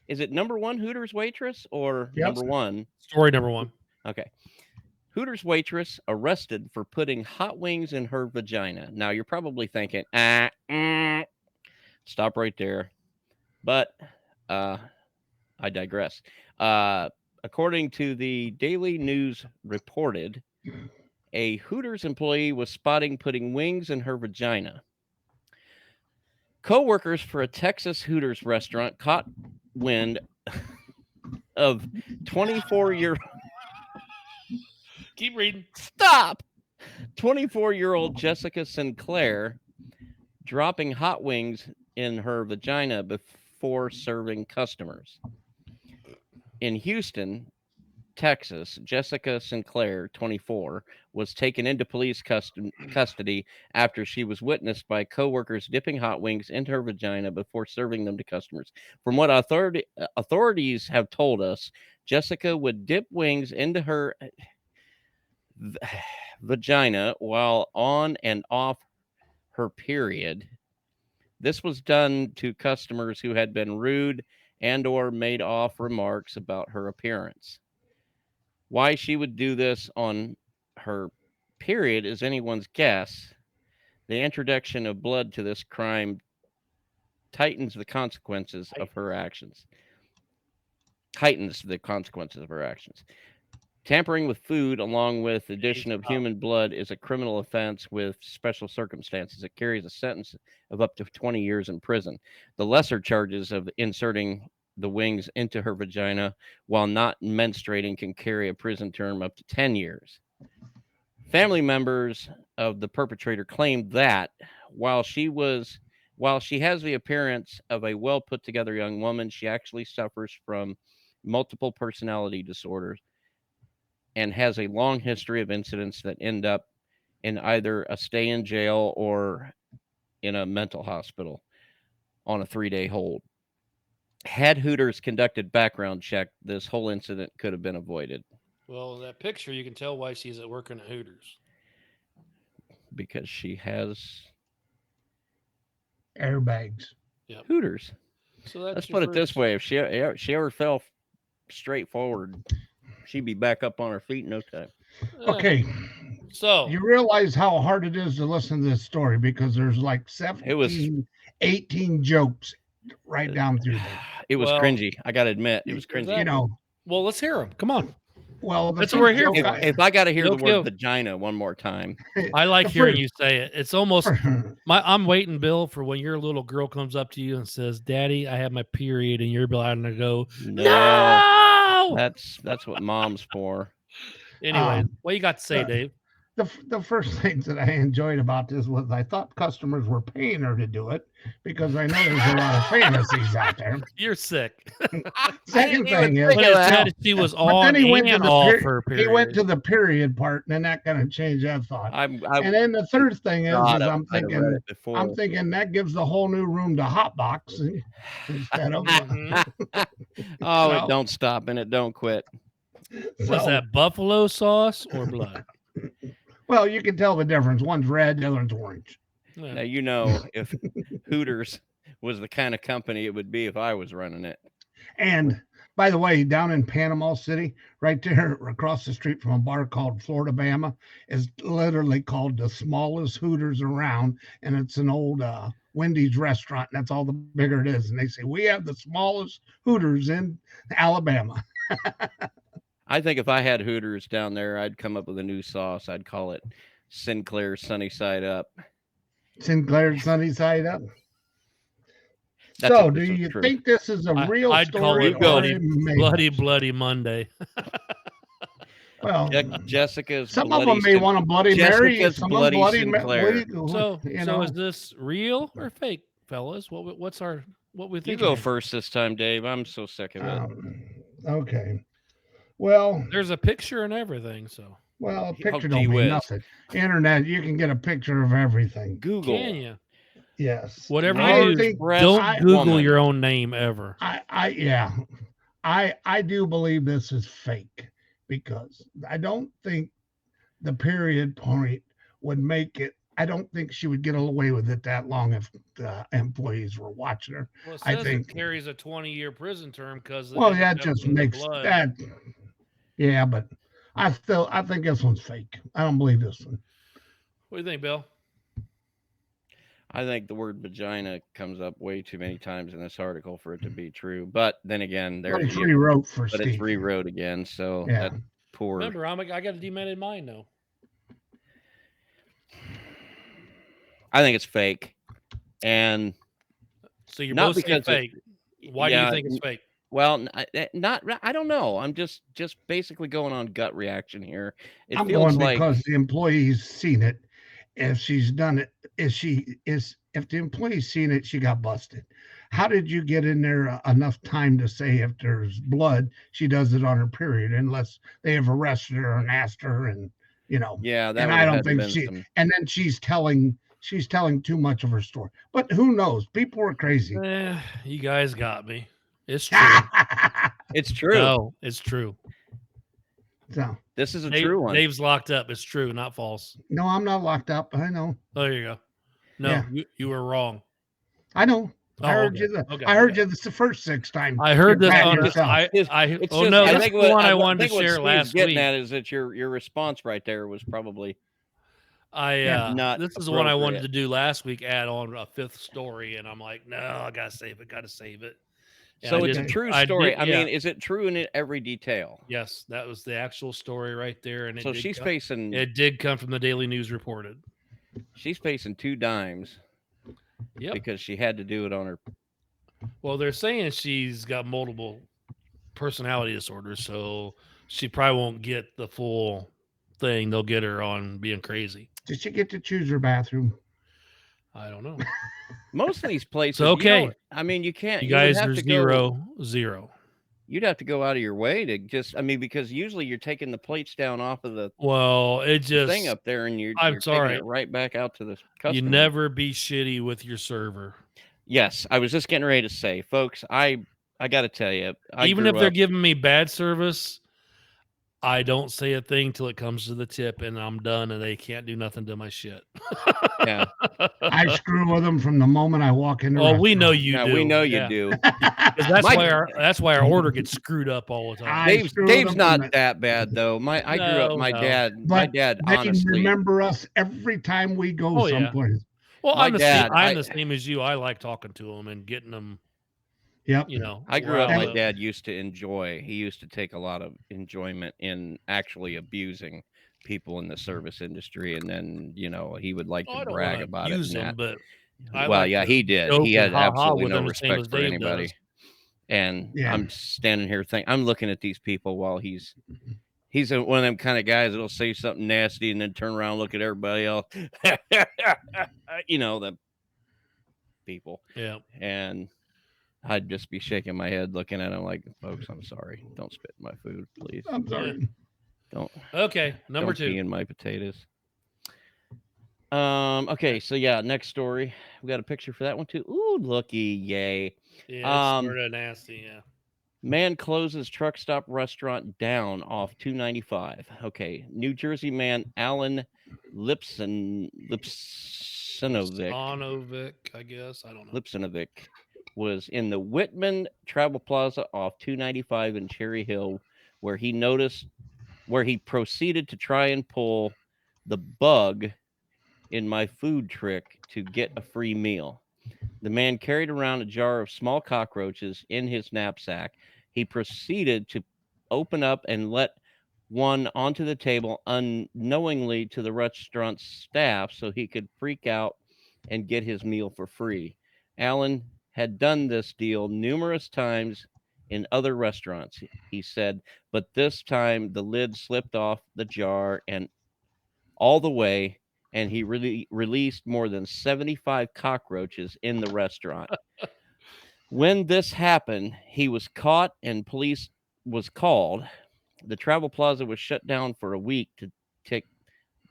Is it number 1 Hooters waitress or Yep. number 1? story number 1. Okay. Hooters waitress arrested for putting hot wings in her vagina. Now you're probably thinking, stop right there. But I digress. According to the Daily News reported, a Hooters employee was spotted putting wings in her vagina. Co-workers for a Texas Hooters restaurant caught wind of 24-year Keep reading. Stop! 24-year-old Jessica Sinclair dropping hot wings in her vagina before serving customers. In Houston, Texas, Jessica Sinclair, 24, was taken into police custody after she was witnessed by coworkers dipping hot wings into her vagina before serving them to customers. From what authorities have told us, Jessica would dip wings into her vagina while on and off her period. This was done to customers who had been rude and or made off remarks about her appearance. Why she would do this on her period is anyone's guess. The introduction of blood to this crime heightens the consequences of her actions. Tampering with food, along with addition of Stop. human blood, is a criminal offense with special circumstances. It carries a sentence of up to 20 years in prison. The lesser charges of inserting the wings into her vagina while not menstruating can carry a prison term up to 10 years. Family members of the perpetrator claimed that while she has the appearance of a well put together young woman, she actually suffers from multiple personality disorders and has a long history of incidents that end up in either a stay in jail or in a mental hospital on a 3-day hold. Had Hooters conducted background check, this whole incident could have been avoided Well, that picture, you can tell why she's at working at Hooters. because she has Airbags. Hooters. So that's Let's your put it this first- way: if she ever fell straight forward, she'd be back up on her feet in no time. Okay, So you realize how hard it is to listen to this story because there's like 17, It was 18 jokes right down through there. It was Well, cringy. I gotta admit, it was there's cringy. that. You know, well, let's hear them. Come on. well, the That's what we're first here joke for. If I got to hear the Yo-yo. word vagina one more time, I like The hearing first- you say it. It's almost I'm waiting, Bill, for when your little girl comes up to you and says, "Daddy, I have my period," and you're going to go, "No!" that's what mom's for. Anyway, what you got to say, Dave? the first things that I enjoyed about this was I thought customers were paying her to do it because I know there's a lot of fantasies out there. You're sick. Second thing is, think But of it that. said she was but on then he went to and the off peri- her he period. went to the period part, and then that kind of changed that thought. I And then the third thing is God, I'm I've read thinking it before. I'm thinking that gives the whole new room to hotbox instead of. Mhm. Oh, No. it don't stop and it don't quit. Was So, that buffalo sauce or blood? well, you can tell the difference. One's red, the other one's orange. Yeah. Now you know if Hooters was the kind of company it would be if I was running it. And by the way, down in Panama City, right there across the street from a bar called Florida Bama, is literally called the smallest Hooters around. And it's an old Wendy's restaurant. And that's all the bigger it is. And they say, we have the smallest Hooters in Alabama. I think if I had Hooters down there, I'd come up with a new sauce. I'd call it Sinclair Sunny Side Up. Sinclair Sunny Side Up. That's So, if do this was you true. think this is a real I'd call story? it or bloody, a made-up? bloody Monday. Well, Jessica's some of Bloody them may want a Bloody Mary. Jessica's Some Bloody of them Sinclair. So, you so know. is this real or fake, fellas? What we You think? go first this time, Dave. I'm so sick of it. Okay. Well, There's a picture and everything. So a gee picture don't mean whiz. nothing. Internet, you can get a picture of everything. Google. can you? Yes. Whatever I you do, think don't I- Google woman. your own name ever. I do believe this is fake because I don't think the period point would make it. I don't think she would get away with it that long if the employees were watching her. Well, it I says think- it carries a 20-year prison term because Well, that just makes that. Yeah, but I think this one's fake. I don't believe this one. What do you think, Bill? I think the word vagina comes up way too many times in this article for it to be true. But then again, there But it's you rewrote for but Steve. it's rewrote again. So Yeah. that poor. Remember, I got a demented mind now. I think it's fake, and So you're Not both saying because it- fake. Why do yeah, you think it's fake? well, not. I don't know. I'm just basically going on gut reaction here. It I'm feels going like because the employee's seen it. If she's done it, if the employee's seen it, she got busted. How did you get in there enough time to say if there's blood, she does it on her period, unless they have arrested her and asked her, and yeah, that and would I have don't had to think been she- some. and then she's telling too much of her story. But who knows? People are crazy. You guys got me. It's true. It's true. No, it's true. So This is a Dave- true one. Dave's locked up. It's true, not false. no, I'm not locked up. I know. Oh, there you go. No, Yeah. you were wrong. I know. Oh, I heard okay. you. Okay, I heard okay. you this the first 6 times. I heard You're this patting on. yourself. It's Oh just- no, I that's think the what- one I I wanted to think what share Steve's last getting week. at is that your response right there was probably not This is the one I wanted appropriate. to do last week. Add on a fifth story, and I'm like, no, I gotta save it. And So I it's a did- true I story. did- I yeah. mean, is it true in every detail? Yes, that was the actual story right there, and So she's facing it did come from the Daily News reported. 2 dimes Yep. because she had to do it on her. Well, they're saying she's got multiple personality disorders, so she probably won't get the full thing. They'll get her on being crazy. Did she get to choose her bathroom? I don't know. Most of these places, So, okay. I mean, you can't. You You would guys have are to go. 0-0. You'd have to go out of your way to just. I mean, because usually you're taking the plates down off of the Well, it just thing up there, and you're I'm taking sorry. it right back out to the customer. You never be shitty with your server. Yes, I was just getting ready to say, folks. I got to tell you, Even if they're giving me bad service, I don't say a thing till it comes to the tip, and I'm done, and they can't do nothing to my shit. yeah, I screw with them from the moment I walk in the Oh, we know restaurant. you yeah, do. we know Yeah. you do. 'Cause that's My- that's why our order gets screwed up all the time. I screw with Dave's them not from that bad though. I grew up. No, My no. dad. But My dad. They Honestly, remember us every time we go Oh, yeah. someplace. Well, My I'm the dad, same. I'm I- the same as you. I like talking to them and getting them. Yep. You know, I grew up. My riled dad used to enjoy. He used to take a lot of enjoyment in actually abusing people in the service industry, and then he would like Oh, I to don't brag wanna about it. abuse And them, that. but I Well, like yeah, to he did. joke He and had ha-ha absolutely with no them the same respect as for Dave anybody. does. And Yeah. I'm standing here I'm looking at these people while he's one of them kind of guys that'll say something nasty and then turn around and look at everybody else. The people. Yeah. And I'd just be shaking my head looking at him like, folks, I'm sorry. Don't spit in my food, please. I'm sorry. Okay, number Don't pee 2. in my potatoes. Okay, so yeah, next story. We got a picture for that one too. Ooh, looky, yay. Yeah, it's sort of nasty. Yeah. Man closes truck stop restaurant down off 295. Okay, New Jersey man Alan Lipsinovic. Stanovic, I guess. I don't know. Lipsinovic was in the Whitman Travel Plaza off 295 in Cherry Hill, where he proceeded to try and pull the bug in my food trick to get a free meal. The man carried around a jar of small cockroaches in his knapsack. He proceeded to open up and let one onto the table unknowingly to the restaurant's staff so he could freak out and get his meal for free. Alan had done this deal numerous times in other restaurants, he said, but this time the lid slipped off the jar and all the way, and he really released more than 75 cockroaches in the restaurant. When this happened, he was caught and police was called. The Travel Plaza was shut down for a week to take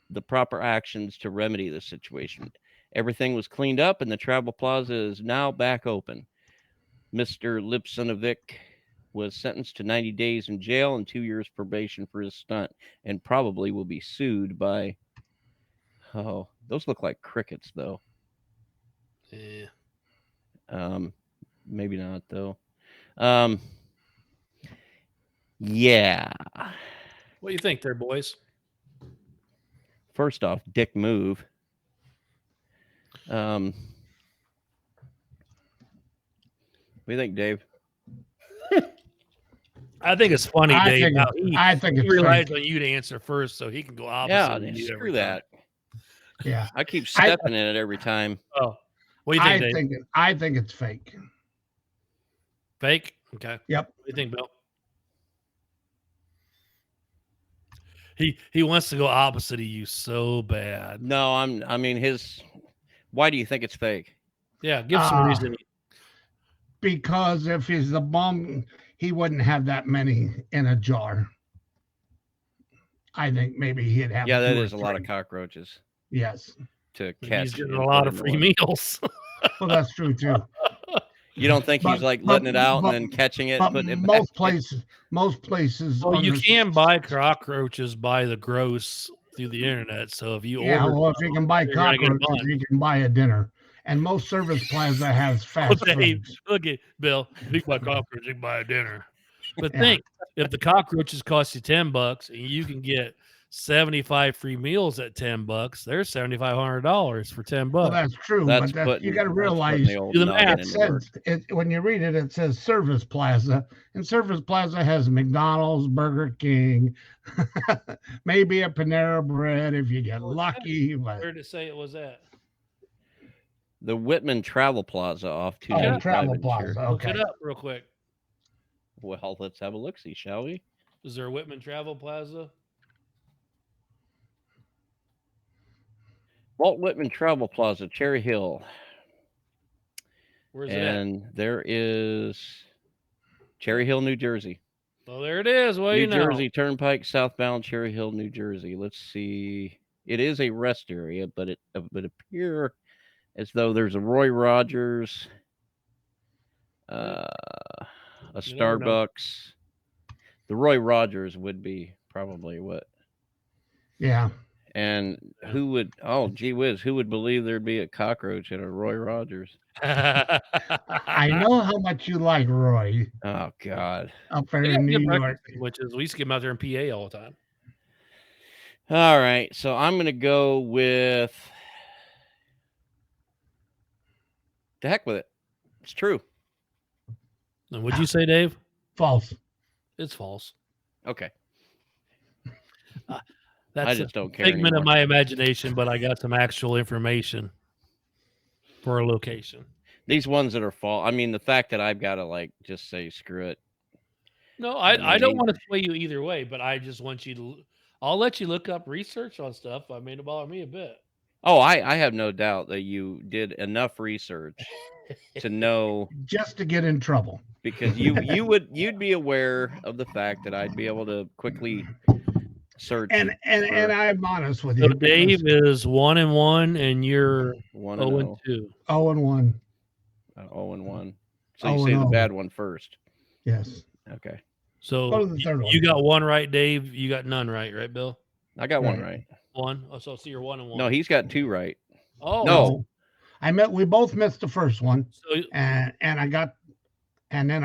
the proper actions to remedy the situation. Everything was cleaned up and the Travel Plaza is now back open. Mr. Lipsinovic was sentenced to 90 days in jail and 2 years probation for his stunt and probably will be sued by... Oh, those look like crickets, though. Yeah. Maybe not, though. Yeah. What do you think there, boys? First off, dick move. What do you think, Dave? I think it's funny, I Dave. think How I think he it's relies fake. on you to answer first, so he can go opposite. Yeah, of you screw every that. time. Yeah. I keep stepping in it every time. Oh, what do you think, Dave? I think it's fake. Fake? Okay. Yep. What do you think, Bill? He wants to go opposite of you so bad. No, I mean, why do you think it's fake? Yeah, give some reason. Because if he's the bum, he wouldn't have that many in a jar. I think maybe he'd have. Yeah, that 2 or is a lot of 3. cockroaches Yes. to He's catch. getting and a lot put of in free one. meals. Well, that's true too. You don't think he's But- like but- letting it out but- and then catching it, But putting it most back? places. Well, you under- can buy cockroaches by the gross through the internet. So if you Yeah, order, well, if you can buy you're gonna get a cockroaches, bunch. you can buy a dinner. And most service plaza has fast Dave, food. look at Bill. If you buy cockroaches, you can buy a dinner. But Yeah. think if the cockroaches cost you $10 and you can get 75 free meals at $10. There's $7,500 for $10. Well, that's true, That's but putting, you got to that's putting realize the old Do the noggin math. it into work. says when you read it, it says Service Plaza, and Service Plaza has McDonald's, Burger King, maybe a Panera Bread if you get lucky. But Where did it say it was at? The Whitman Travel Plaza off oh, 295 Travel in Cherokee. Plaza. Look Okay. it up real quick. Well, let's have a look-see, shall we? Is there a Whitman Travel Plaza? Walt Whitman Travel Plaza, Cherry Hill. Where's it at? And there is Cherry Hill, New Jersey. Oh, there it is. Well, New you know. Jersey Turnpike, southbound Cherry Hill, New Jersey. Let's see. It is a rest area, but it would appear as though there's a Roy Rogers, a You never know. Starbucks. The Roy Rogers would be probably what. Yeah. And who would? Oh, gee whiz! Who would believe there'd be a cockroach at a Roy Rogers? I know how much you like Roy Oh God! up there They got in New good York. breakfast sandwiches. We used to get them out there in PA all the time. All right, so I'm gonna go with. The heck with it! It's true. And what'd you say, Dave? False. It's false. Okay, That's I a just don't care figment of anymore. my imagination, but I got some actual information for a location. These ones that are false. I mean, the fact that I've got to like just say screw it. No, I I don't mean- want to sway you either way, but I just want you to. I'll let you look up research on stuff. I mean, it bother me a bit. Oh, I have no doubt that you did enough research to know, Just to get in trouble. because you'd be aware of the fact that I'd be able to quickly search And for I'm honest with So you. Dave is 1-1, and you're 1-0, 0-2. 0-1. 0-1. So Oh, you say the no. bad one first. Yes. Okay, So Go to the third one. you got one right, Dave. You got none right, right, Bill? I got one Right. right. One. Oh, so you're 1-1. No, he's got two right. Oh No. We both missed the first one, So and then I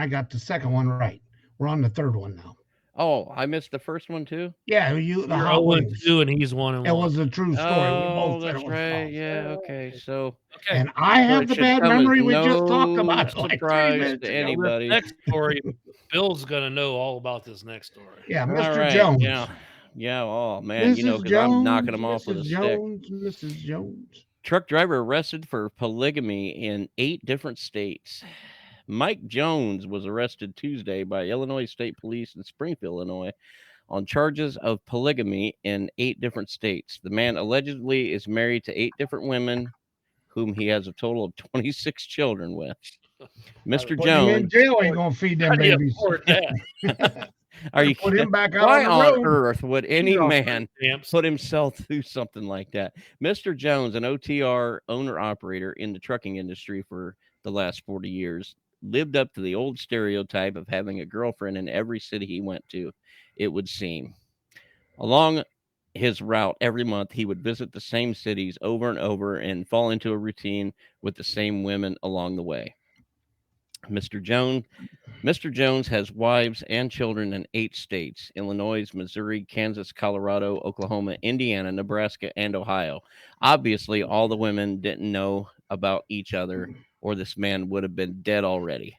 got the second one right. We're on the third one now. Oh, I missed the first one too. Yeah, the you're hot wings. 0-2, and he's 1-1. It was a true story. We Oh, both said that's it was right. false. Yeah. Okay. So okay. And I so have it the should bad come as memory. We just talked no about it like 3 surprise minutes to ago. anybody. Next story, Bill's gonna know all about this next story. Yeah, All Mr. right, Jones. Yeah. Yeah. Oh man, Mrs. you know, because Jones, I'm knocking them off with a Mrs. stick. Jones, Mrs. Jones. Truck driver arrested for polygamy in 8 different states. Mike Jones was arrested Tuesday by Illinois State Police in Springfield, Illinois, on charges of polygamy in 8 different states. The man allegedly is married to 8 different women, whom he has a total of 26 children with. Mr. Put him in Jones, jail. Ain't gonna feed them How do you babies. afford that? are you Put him back out Why on the on road. earth would any You're on man stamps. put himself through something like that? Mr. Jones, an OTR owner operator in the trucking industry for the last 40 years, lived up to the old stereotype of having a girlfriend in every city he went to, it would seem. Along his route every month, he would visit the same cities over and over and fall into a routine with the same women along the way. Mr. Jones has wives and children in 8 states: Illinois, Missouri, Kansas, Colorado, Oklahoma, Indiana, Nebraska, and Ohio. Obviously, all the women didn't know about each other, or this man would have been dead already.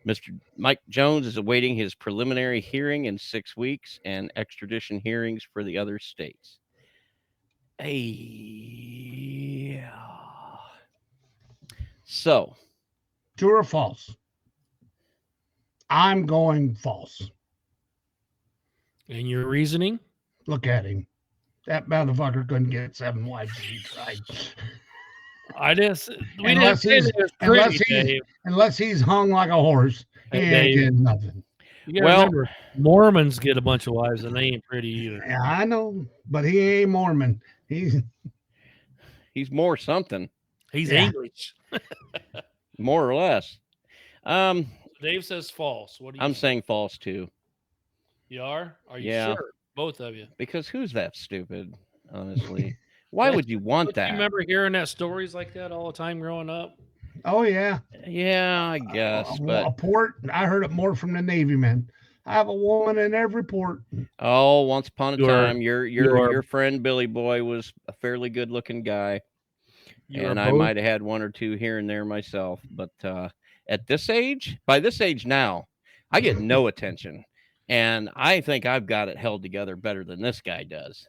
Mr. Mike Jones is awaiting his preliminary hearing in 6 weeks and extradition hearings for the other states. Hey. So, True or false? I'm going false. And your reasoning? Look at him. That motherfucker couldn't get 7 wives if he tried. I just we Unless didn't say he's- that it was unless pretty, he's- Dave. Unless he's hung like a horse, he Hey, ain't Dave. getting nothing. You gotta Well- remember, Mormons get a bunch of wives and they ain't pretty either. Yeah, I know, but he ain't Mormon. He's he's more something, He's Yeah. English. more or less. Dave says false. What do you I'm say? saying false too, You are? Are you Yeah. sure? Both of you. because who's that stupid? Honestly, why would you want Don't you that? remember hearing that stories like that all the time growing up? oh yeah. Yeah, I guess, A but port. I heard it more from the Navy men. I have a woman in every port. Oh, once upon a You are- time, your you are- your friend Billy Boy was a fairly good looking guy, You are and I both might have had one or two here and there myself. But at this age, by this age now, I get no attention, and I think I've got it held together better than this guy does.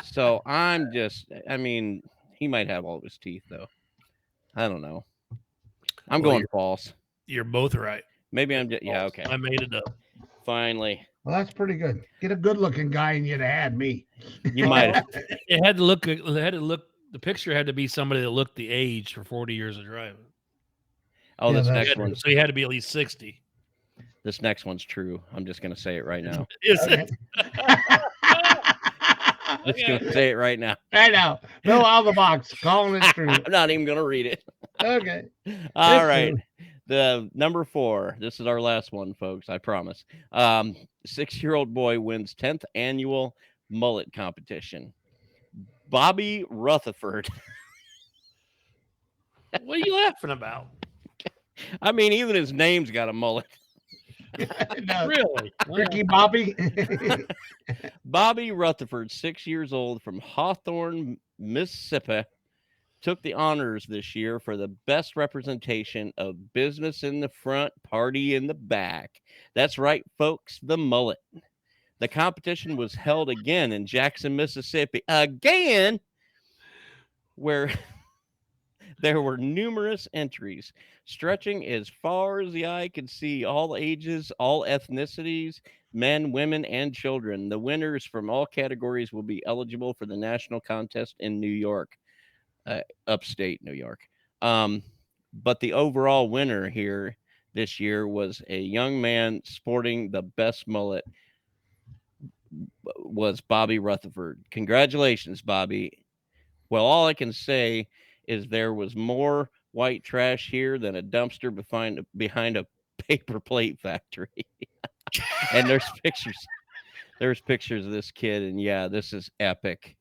So I'm just, I mean, he might have all of his teeth though. I don't know. I'm Well, going false. You're both right. Maybe I'm just, yeah, okay. I made it up. Finally, Well, that's pretty good. Get a good looking guy and you'd have had me. you might. It had to look. It had to look. The picture had to be somebody that looked the age for 40 years of driving. Oh, Yeah, this that's next He had- one. So he had to be at least 60. This next one's true. I'm just gonna say it right now. Is Okay. it? Just gonna say it right now. I know. Bill out of the box, calling it true. I'm not even gonna read it. Okay. All It's right. true. The number 4. This is our last one, folks. I promise. 6-year-old boy wins 10th annual mullet competition. Bobby Rutherford. What are you laughing about? I mean, even his name's got a mullet. No, Really? Ricky Bobby. Bobby Rutherford, 6 years old, from Hawthorne, Mississippi, took the honors this year for the best representation of business in the front, party in the back. That's right, folks, the mullet. The competition was held again in Jackson, Mississippi, again, where there were numerous entries stretching as far as the eye could see, all ages, all ethnicities, men, women, and children. The winners from all categories will be eligible for the national contest in New York, upstate New York. But the overall winner here this year was a young man sporting the best mullet, was Bobby Rutherford. Congratulations, Bobby. Well, all I can say is there was more white trash here than a dumpster behind a paper plate factory. And there's pictures of this kid, and yeah, this is epic.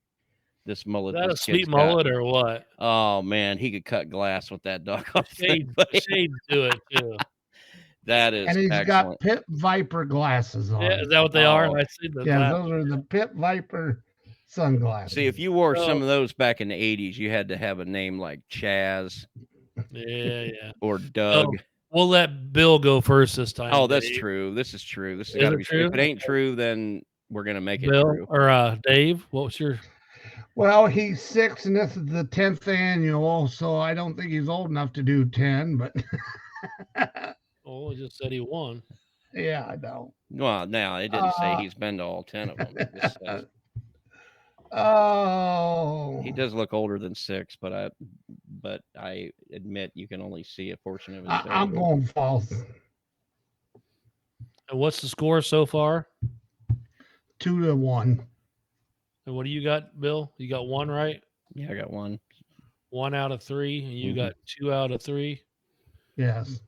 This Is mullet. that a this sweet kid's got. mullet or what? Oh man, he could cut glass with that dog. Shades do it too. That is And he's excellent. got Pit Viper glasses on. Yeah, is that what they Oh. are? I see the Yeah, glass. those are the Pit Viper sunglasses. See, if you wore So- some of those back in the 80s, you had to have a name like Chaz Yeah. or Doug. We'll let Bill go first this time. Oh, that's Dave. true. This is true. This has Is got to it be true. If true? it ain't true, then we're gonna make it Bill true. or Dave, what was your? Well, he's 6 and this is the 10th annual, so I don't think he's old enough to do 10, but Oh, he just said he won. yeah, I know. Well, now it didn't say Uh, he's been to all 10 of them. It just says Oh, he does look older than 6, but I admit you can only see a portion of his face. I'm going false. And what's the score so far? 2-1. And what do you got, Bill? You got one right? Yeah, I got one. 1 out of 3, and you Mhm. got 2 out of 3. Yes.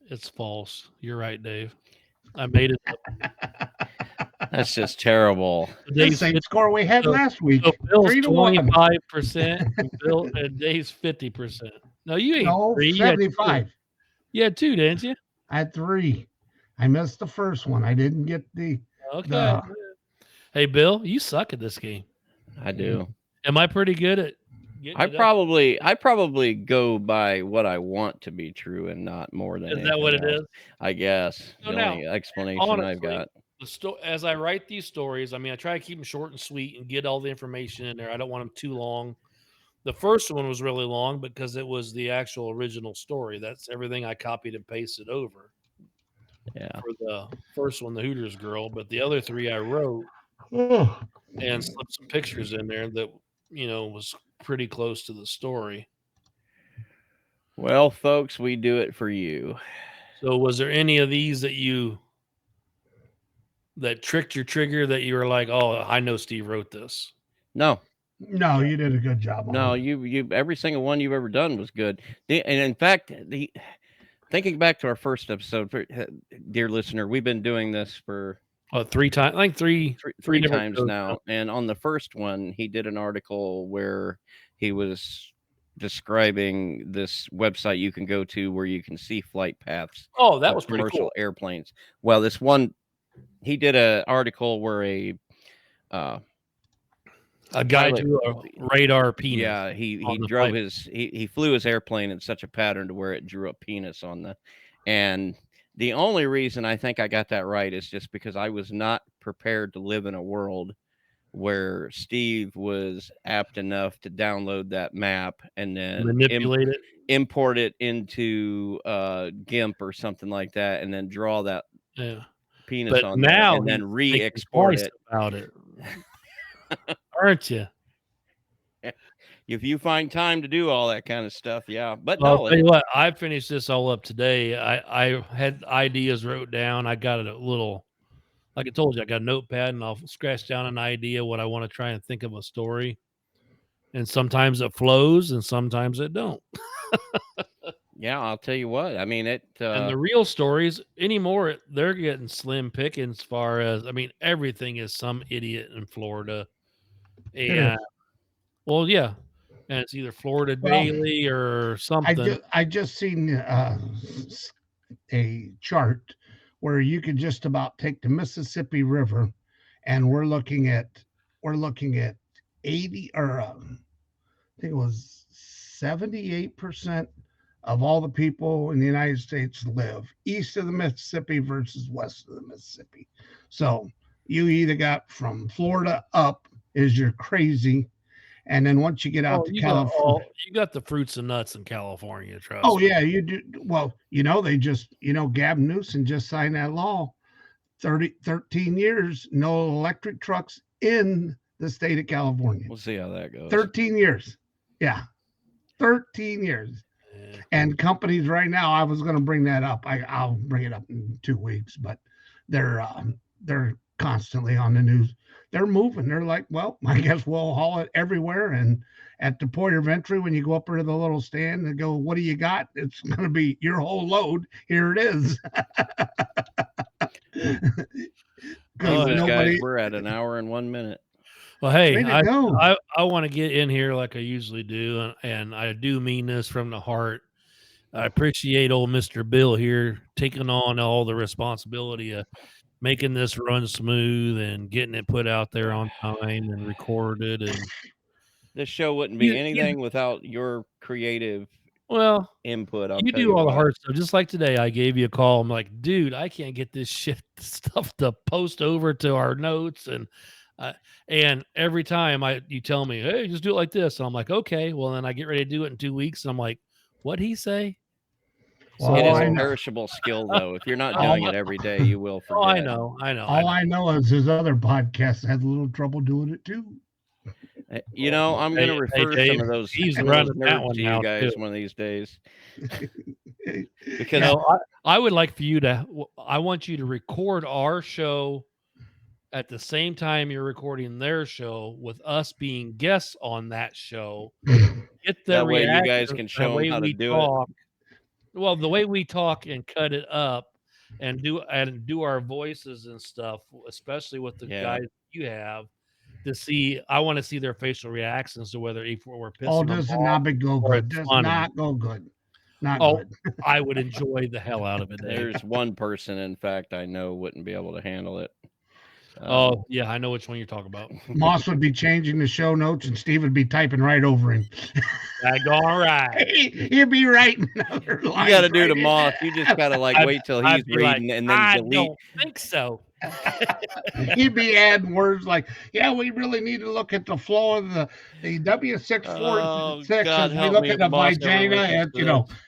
It's false. You're right, Dave. I made it. That's just terrible. The Dave's same score we had so- last week. So Bill's 3-1. 25%, and Bill and Dave's 50%. No, you ain't No, 3. You had 2. 75. You had 2, didn't you? I had 3. I missed the first one. I didn't get the. Okay. No. Hey, Bill, you suck at this game. I do. Am I pretty good at? getting I it up? probably go by what I want to be true and not more than Is that what it anything else, is? I guess. So The now, only explanation I've honestly, got. As I write these stories, I mean, I try to keep them short and sweet and get all the information in there. I don't want them too long. The first one was really long because it was the actual original story. That's everything I copied and pasted over Yeah. for the first one, the Hooters girl. But the other 3 I wrote Oh, and slipped some pictures in there that, was pretty close to the story. Well, folks, we do it for you. So was there any of these that tricked your trigger that you were like, oh, I know Steve wrote this? No, no, you did a good job. on no, it. you every single one you've ever done was good. And in fact, thinking back to our first episode, dear listener, we've been doing this for 3 times, like three three different times shows now. And on the first one, he did an article where he was describing this website you can go to where you can see flight paths Oh, that of was pretty commercial cool. airplanes. Well, this one he did an article where a A guy pilot, drew a radar penis. yeah, he on the drove pipe. he flew his airplane in such a pattern to where it drew a penis on the, and the only reason I think I got that right is just because I was not prepared to live in a world where Steve was apt enough to download that map and then Manipulate it. import it into GIMP or something like that, and then draw that Yeah. penis But on there, now and then he's re-export thinking it. twice about it. Aren't you? If you find time to do all that kind of stuff, yeah. But Well, no, I'll tell you what, I finished this all up today. I had ideas wrote down. I got a little, like I told you, I got a notepad and I'll scratch down an idea what I want to try and think of a story. And sometimes it flows and sometimes it don't. yeah, I'll tell you what. I mean, it. And the real stories anymore, they're getting slim pickings as far as, I mean, everything is some idiot in Florida. It And is. well, yeah. And it's either Florida Well, Daily or something. I just seen a chart where you could just about take the Mississippi River, and we're looking at 80 or I think it was 78% of all the people in the United States live east of the Mississippi versus west of the Mississippi. So you either got from Florida up is you're crazy, and then once you get out to California, You got the fruits and nuts in California, trust oh me. yeah, you do. Well, they just, Gavin Newsom just signed that law. 13 years, no electric trucks in the state of California. We'll see how that goes. 13 years. Yeah. 13 years. Yeah. And companies right now, I was going to bring that up. I'll bring it up in 2 weeks, but they're constantly on the news. They're moving. They're like, well, I guess we'll haul it everywhere. And at the point of entry, when you go up there to the little stand and go, what do you got? It's going to be your whole load. Here it is. Oh, guys, we're at an hour and 1 minute. Well, hey, Way to go. I want to get in here like I usually do, and I do mean this from the heart. I appreciate old Mr. Bill here taking on all the responsibility of making this run smooth and getting it put out there on time and recorded. And this show wouldn't be anything without your creative input. You do all the hard stuff. Just like today, I gave you a call. I'm like, dude, I can't get this stuff to post over to our notes. And every time you tell me, hey, just do it like this. And I'm like, okay. Well, then I get ready to do it in 2 weeks. And I'm like, what'd he say? Well, it is a perishable skill, though. If you're not doing it every day, you will forget. Oh, I know. All I know is his other podcast had a little trouble doing it too. I'm going to refer some of those nerds to you guys one of these days. Because I would like for you to. I want you to record our show at the same time you're recording their show, with us being guests on that show. Get the that way reaction, you guys can show them how to do it. Well, the way we talk and cut it up and do our voices and stuff, especially with the guys you have, to see. I want to see their facial reactions to whether if we're pissing them off. Does not go good. Does not go good. Not good. I would enjoy the hell out of it. There's one person, in fact, I know wouldn't be able to handle it. Oh, yeah, I know which one you're talking about. Moss would be changing the show notes and Steve would be typing right over him. All right. He'd be writing another line. You got to do the Moss. You just got to wait till he's reading and then delete. I don't think so. He'd be adding words like, yeah, we really need to look at the flow of the W646 as we look at the vagina. And,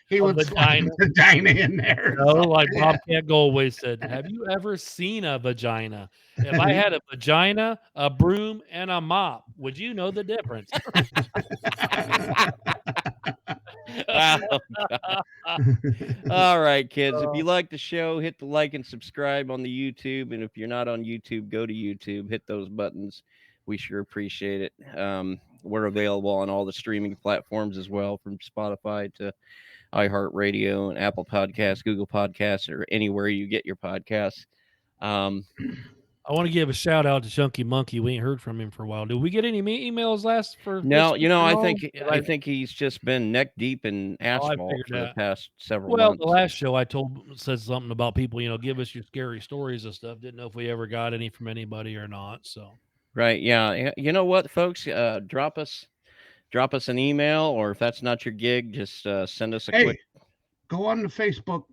he would slide the vagina in there. No, like Bobcat Goldway said, have you ever seen a vagina? If I had a vagina, a broom, and a mop, would you know the difference? All right, kids. If you like the show, hit the like and subscribe on the YouTube. And if you're not on YouTube, go to YouTube, hit those buttons. We sure appreciate it. We're available on all the streaming platforms as well, from Spotify to iHeartRadio and Apple Podcasts, Google Podcasts, or anywhere you get your podcasts. I want to give a shout out to Chunky Monkey. We ain't heard from him for a while. Did we get any emails last for? No, this you know, week I at all? think Did I think he's just been neck deep in Oh, I asphalt figured for the that. past several Well, months. the last show I said something about people, give us your scary stories and stuff. Didn't know if we ever got any from anybody or not. So Right? Yeah. You know what, folks? Drop us an email, or if that's not your gig, just send us a Hey, quick. go on the Facebook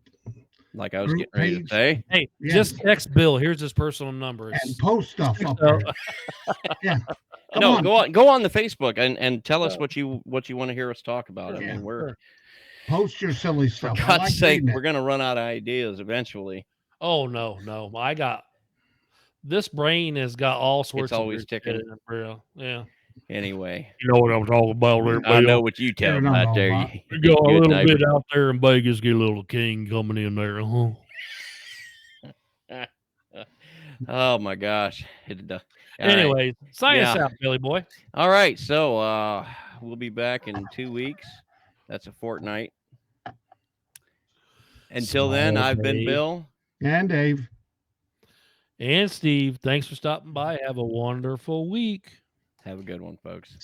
Like I was group getting ready to page. say. hey, Yes. just text Bill. Here's his personal number. and It's post stuff up So- there. Yeah. Come No, on. go on the Facebook and tell us Yeah. what you want to hear us talk about. I Yeah. mean, we're Sure. Post your silly for stuff. I God's like sake, reading we're it. gonna run out of ideas eventually. Oh no! I got this brain has got all sorts. always of weird ticking. shit in it, bro. Yeah. Anyway, You know what I'm talking about there, I know Bill. what you tell You're them not out there. all We got a good little neighbor. bit out there in Vegas. Get a little king coming in there. Huh? Oh my gosh. All right. Anyway, sign us Yeah. out, Billy boy. All right. So we'll be back in 2 weeks. That's a fortnight. Until then, Small I've been Dave. Bill. And Dave. And Steve, thanks for stopping by. Have a wonderful week. Have a good one, folks.